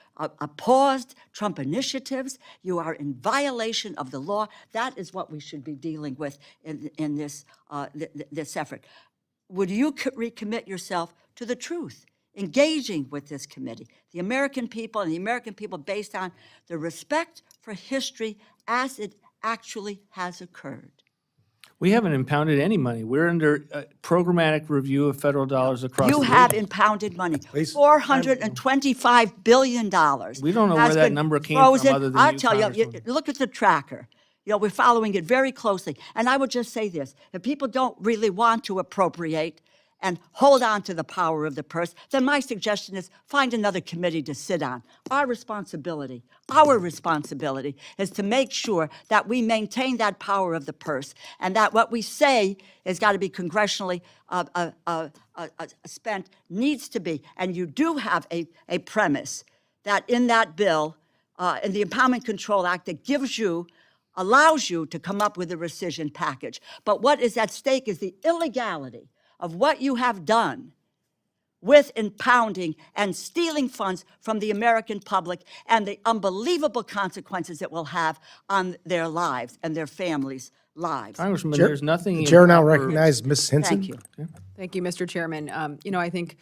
paused Trump initiatives. You are in violation of the law. That is what we should be dealing with in this effort. Would you recommit yourself to the truth? Engaging with this committee, the American people, and the American people based on the respect for history as it actually has occurred. We haven't impounded any money. We're under programmatic review of federal dollars across the You nation. have impounded money, $425 billion. We don't know where that number came from other than I'll you, tell you, Congresswoman. look at the tracker. You know, we're following it very closely. And I would just say this, if people don't really want to appropriate and hold on to the power of the purse, then my suggestion is find another committee to sit on. Our responsibility is to make sure that we maintain that power of the purse, and that what we say has got to be congressionally spent needs to be. And you do have a premise that in that bill, in the Empowerment Control Act, that allows you to come up with a rescission package. But what is at stake is the illegality of what you have done with impounding and stealing funds from the American public, and the unbelievable consequences it will have on their lives and their families' lives. Congressman, there's nothing. The chair now improper- recognizes Ms. Henson. Thank you. Thank you, Mr. Chairman. I think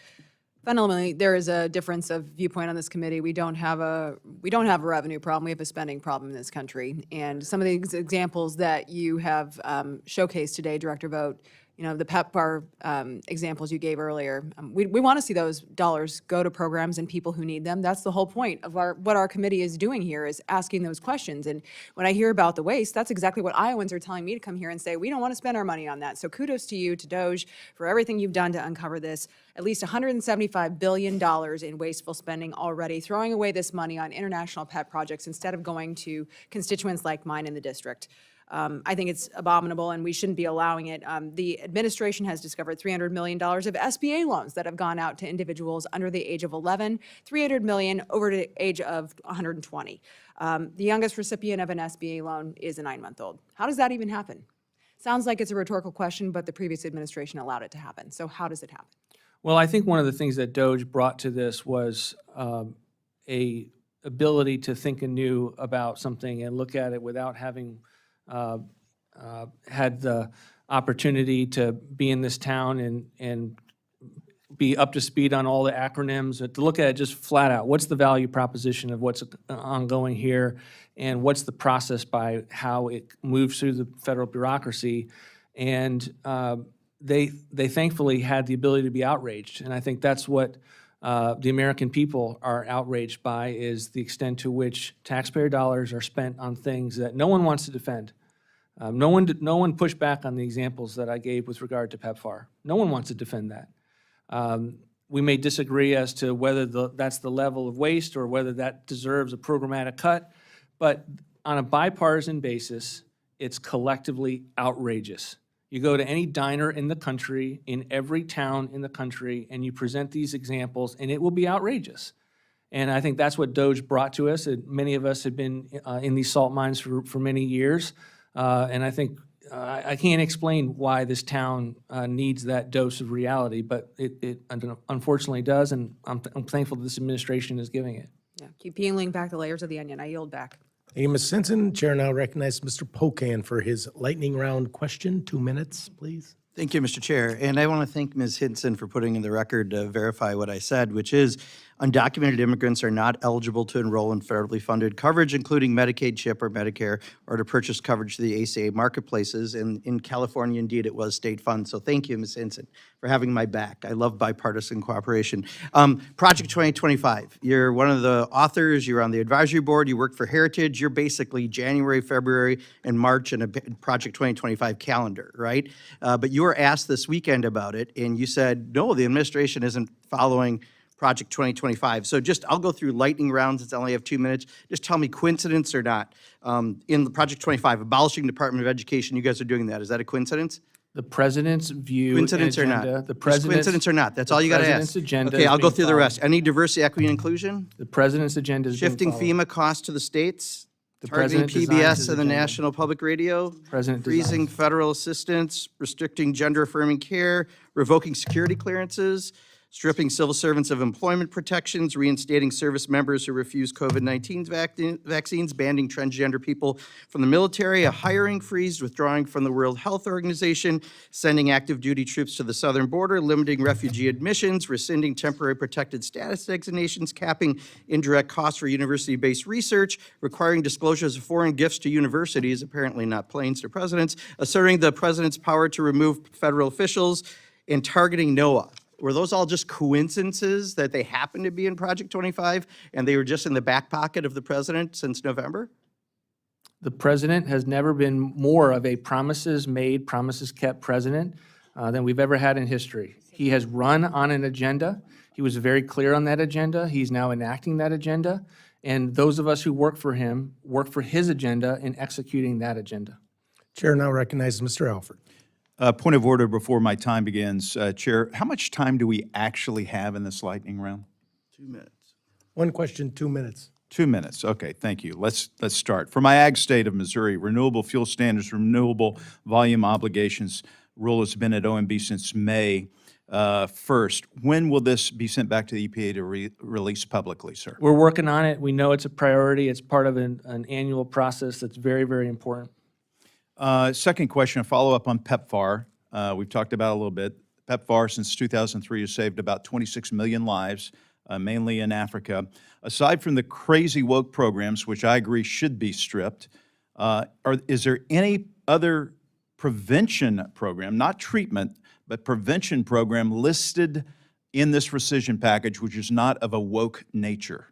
fundamentally there is a difference of viewpoint on this committee. We don't have a revenue problem. We have a spending problem in this country. And some of the examples that you have showcased today, Director Vought, the PEPFAR examples you gave earlier. We want to see those dollars go to programs and people who need them. That's the whole point of what our committee is doing here, is asking those questions. And when I hear about the waste, that's exactly what Iowans are telling me to come here and say, we don't want to spend our money on that. So kudos to you, to DOJ, for everything you've done to uncover this. At least $175 billion in wasteful spending already, throwing away this money on international pet projects instead of going to constituents like mine in the district. I think it's abominable, and we shouldn't be allowing it. The administration has discovered $300 million of SBA loans that have gone out to individuals under the age of 11, $300 million over the age of 120. The youngest recipient of an SBA loan is a 9-month-old. How does that even happen? Sounds like it's a rhetorical question, but the previous administration allowed it to happen. So how does it happen? Well, I think one of the things that DOJ brought to this was a ability to think anew about something and look at it without having had the opportunity to be in this town and be up to speed on all the acronyms, to look at it just flat out. What's the value proposition of what's ongoing here, and what's the process by how it moves through the federal bureaucracy? And they thankfully had the ability to be outraged, and I think that's what the American people are outraged by, is the extent to which taxpayer dollars are spent on things that no one wants to defend. No one pushed back on the examples that I gave with regard to PEPFAR. No one wants to defend that. We may disagree as to whether that's the level of waste or whether that deserves a programmatic cut, but on a bipartisan basis, it's collectively outrageous. You go to any diner in the country, in every town in the country, and you present these examples, and it will be outrageous. And I think that's what DOJ brought to us. Many of us have been in these salt mines for many years, and I think I can't explain why this town needs that dose of reality, but it unfortunately does, and I'm thankful that this administration is giving it. Yeah, keep peeling back the layers of the onion. I yield back. Thank you, Ms. Simpson. Chair now recognizes Mr. Pocan for his lightning round question. 2 minutes, please. Thank you, Mr. Chair. And I want to thank Ms. Hinson for putting in the record to verify what I said, which is undocumented immigrants are not eligible to enroll in federally funded coverage, including Medicaid, CHIP, or Medicare, or to purchase coverage through the ACA marketplaces. And in California, indeed, it was state funded. So thank you, Ms. Hinson, for having my back. I love bipartisan cooperation. Project 2025, you're one of the authors, you're on the advisory board, you work for Heritage, you're basically January, February, and March in a Project 2025 calendar, right? But you were asked this weekend about it, and you said, no, the administration isn't following Project 2025. So I'll go through lightning rounds since I only have 2 minutes. Just tell me coincidence or not. In the Project 25, abolishing Department of Education, you guys are doing that. Is that a coincidence? The president's view Coincidence or agenda, not? the Just president's coincidence or not? That's all you got to president's ask. agenda Okay, is I'll go being through the rest. followed. Any diversity, equity, and inclusion? The president's agenda is being Shifting followed. FEMA costs to the states? The Targeting president designs his PBS and the agenda. National Public Radio? President Freezing designs. federal assistance? Restricting gender-affirming care? Revoking security clearances? Stripping civil servants of employment protections, reinstating service members who refuse COVID-19 vaccines, banning transgender people from the military, a hiring freeze, withdrawing from the World Health Organization, sending active duty troops to the southern border, limiting refugee admissions, rescinding temporary protected status designations, capping indirect costs for university-based research, requiring disclosures of foreign gifts to universities, apparently not planes to presidents, asserting the president's power to remove federal officials, and targeting NOAA. Were those all just coincidences that they happened to be in Project 25 and they were just in the back pocket of the president since November? The president has never been more of a promises made, promises kept president than we've ever had in history. He has run on an agenda. He was very clear on that agenda. He's now enacting that agenda. And those of us who work for him work for his agenda in executing that agenda. Chair now recognizes Mr. Alford. Point of order before my time begins. Chair, how much time do we actually have in this lightning round? 2 minutes. One question, 2 minutes. 2 minutes. Okay, thank you. Let's start. For my ag state of Missouri, renewable fuel standards, renewable volume obligations rule has been at OMB since May 1st. When will this be sent back to the EPA to release publicly, sir? We're working on it. We know it's a priority. It's part of an annual process that's very, very important. Second question, a follow-up on PEPFAR. We've talked about it a little bit. PEPFAR, since 2003, has saved about 26 million lives, mainly in Africa. Aside from the crazy woke programs, which I agree should be stripped, is there any other prevention program, not treatment, but prevention program listed in this rescission package, which is not of a woke nature?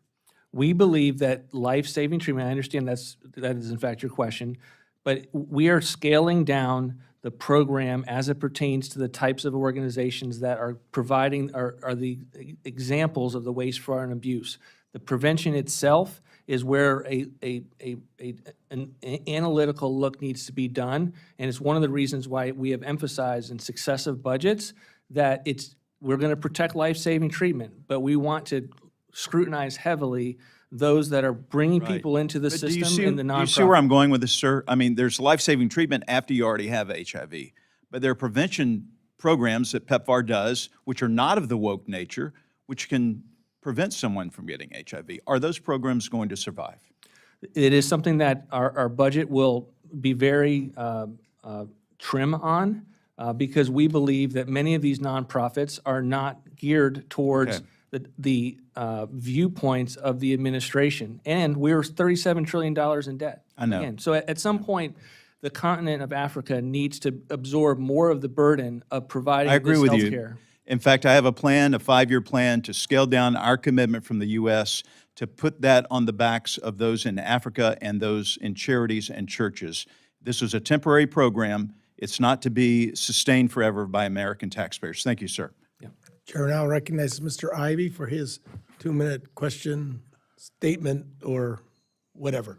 We believe that life-saving treatment, I understand that is in fact your question, but we are scaling down the program as it pertains to the types of organizations that are providing, are the examples of the waste, fraud, and abuse. The prevention itself is where an analytical look needs to be done, and it's one of the reasons why we have emphasized in successive budgets that we're going to protect life-saving treatment, but we want to scrutinize heavily those that are bringing people into the But do you system in the nonprofit. do you see where I'm going with this, sir? I mean, there's life-saving treatment after you already have HIV, but there are prevention programs that PEPFAR does, which are not of the woke nature, which can prevent someone from getting HIV. Are those programs going to survive? It is something that our budget will be very trim on because we believe that many of these nonprofits are not geared towards the viewpoints of the administration. And we're $37 trillion in debt. I know. Again, so at some point, the continent of Africa needs to absorb more of the burden of providing I agree this with health you. care. In fact, I have a plan, a 5-year plan, to scale down our commitment from the U.S. to put that on the backs of those in Africa and those in charities and churches. This is a temporary program. It's not to be sustained forever by American taxpayers. Thank you, sir. Chair now recognizes Mr. Ivy for his 2-minute question, statement, or whatever.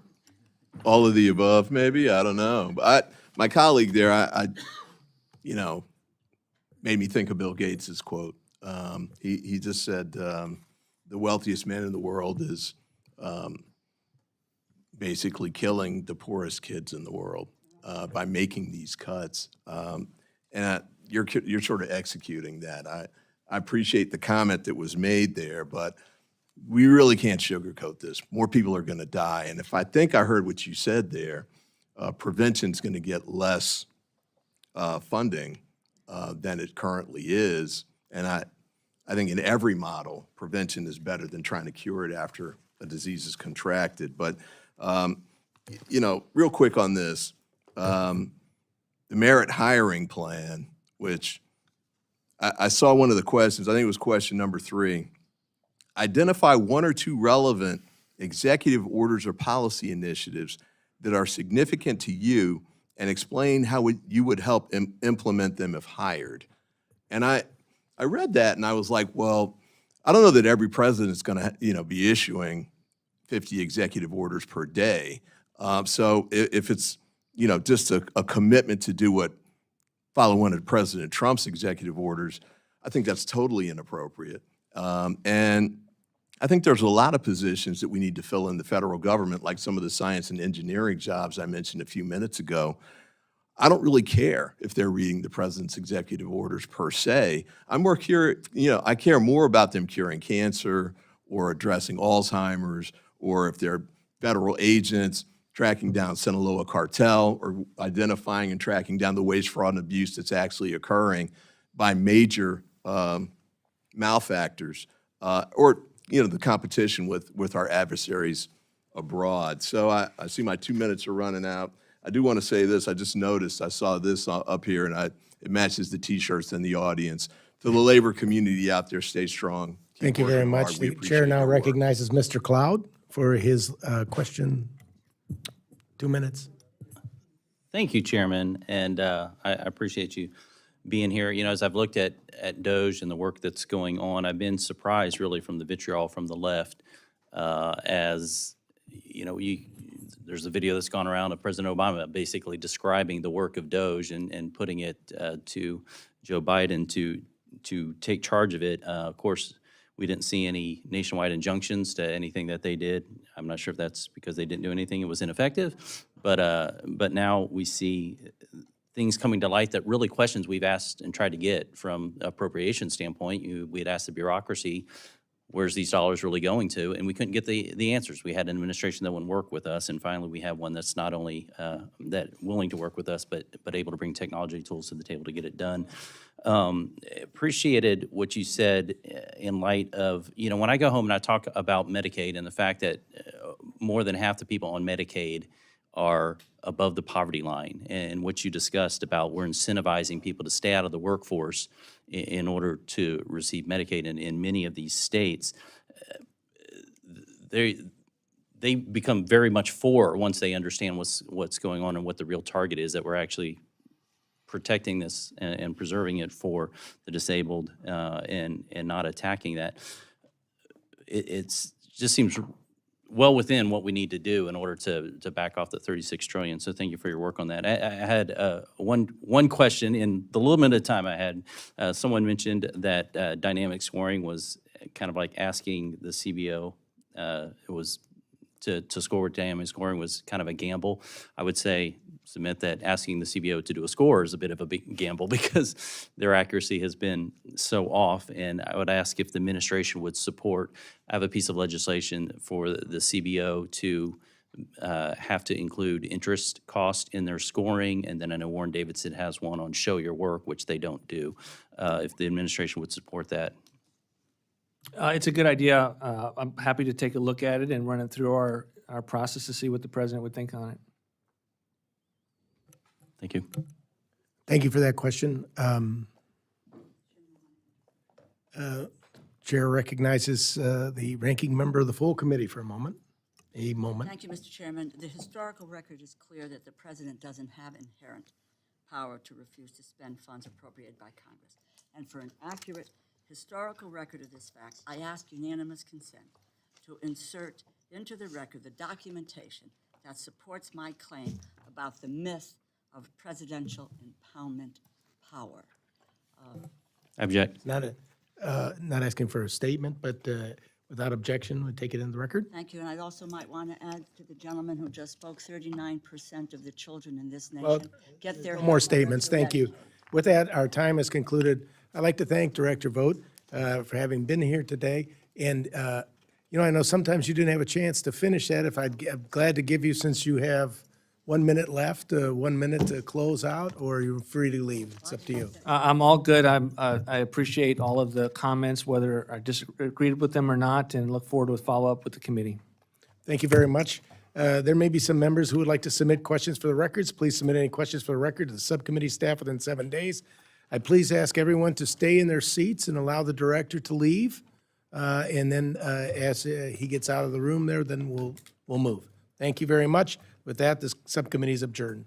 All of the above, maybe, I don't know. But my colleague there, made me think of Bill Gates's quote. He just said, the wealthiest man in the world is basically killing the poorest kids in the world by making these cuts. And you're sort of executing that. I appreciate the comment that was made there, but we really can't sugarcoat this. More people are going to die. And if I think I heard what you said there, prevention's going to get less funding than it currently is. And I think in every model, prevention is better than trying to cure it after a disease is contracted. But, real quick on this, the merit hiring plan, which I saw one of the questions, I think it was question number 3. Identify 1 or 2 relevant executive orders or policy initiatives that are significant to you and explain how you would help implement them if hired. And I read that and I was like, well, I don't know that every president's going to be issuing 50 executive orders per day. So if it's just a commitment to follow one of President Trump's executive orders, I think that's totally inappropriate. And I think there's a lot of positions that we need to fill in the federal government, like some of the science and engineering jobs I mentioned a few minutes ago. I don't really care if they're reading the president's executive orders per se. I'm more curious, I care more about them curing cancer or addressing Alzheimer's, or if they're federal agents tracking down Sinaloa cartel or identifying and tracking down the waste, fraud, and abuse that's actually occurring by major malfactors, or the competition with our adversaries abroad. So I see my 2 minutes are running out. I do want to say this. I just noticed, I saw this up here, and it matches the T-shirts in the audience. To the labor community out there, stay strong. Keep Thank you very working hard. much. We The appreciate chair now your work. recognizes Mr. Cloud for his question. 2 minutes. Thank you, Chairman, and I appreciate you being here. As I've looked at DOJ and the work that's going on, I've been surprised really from the vitriol from the left as, there's a video that's gone around of President Obama basically describing the work of DOJ and putting it to Joe Biden to take charge of it. Of course, we didn't see any nationwide injunctions to anything that they did. I'm not sure if that's because they didn't do anything, it was ineffective. But now we see things coming to light that really questions we've asked and tried to get from appropriation standpoint. We had asked the bureaucracy, where's these dollars really going to? And we couldn't get the answers. We had an administration that wouldn't work with us, and finally we have one that's not only that willing to work with us, but able to bring technology tools to the table to get it done. Appreciated what you said in light of, when I go home and I talk about Medicaid and the fact that more than half the people on Medicaid are above the poverty line. And what you discussed about we're incentivizing people to stay out of the workforce in order to receive Medicaid in many of these states, they become very much for once they understand what's going on and what the real target is, that we're actually protecting this and preserving it for the disabled and not attacking that. It's just seems well within what we need to do in order to back off the 36 trillion. So thank you for your work on that. I had one question in the little bit of time I had. Someone mentioned that dynamic scoring was kind of like asking the CBO. It was to score with dynamic scoring was kind of a gamble. I would submit that asking the CBO to do a score is a bit of a big gamble because their accuracy has been so off. And I would ask if the administration would support, I have a piece of legislation for the CBO to have to include interest cost in their scoring. And then I know Warren Davidson has one on show your work, which they don't do. If the administration would support that. It's a good idea. I'm happy to take a look at it and run it through our process to see what the president would think on it. Thank you. Thank you for that question. Chair recognizes the ranking member of the full committee for a moment. Thank you, Mr. Chairman. The historical record is clear that the president doesn't have inherent power to refuse to spend funds appropriated by Congress. And for an accurate historical record of this fact, I ask unanimous consent to insert into the record the documentation that supports my claim about the myth of presidential impoundment power. Object. Not asking for a statement, but without objection, we take it in the record. Thank you, and I also might want to add to the gentleman who just spoke, 39% of the children in this Well, nation get their. no more health care statements. Thank you. directly. With that, our time is concluded. I'd like to thank Director Vought for having been here today. And, I know sometimes you didn't have a chance to finish that. I'm glad to give you, since you have 1 minute left, 1 minute to close out, or you're free to leave. It's up to you. I'm all good. I appreciate all of the comments, whether I disagreed with them or not, and look forward to a follow-up with the committee. Thank you very much. There may be some members who would like to submit questions for the records. Please submit any questions for the record to the subcommittee staff within 7 days. I please ask everyone to stay in their seats and allow the director to leave. And then as he gets out of the room there, then we'll move. Thank you very much. With that, this subcommittee is adjourned.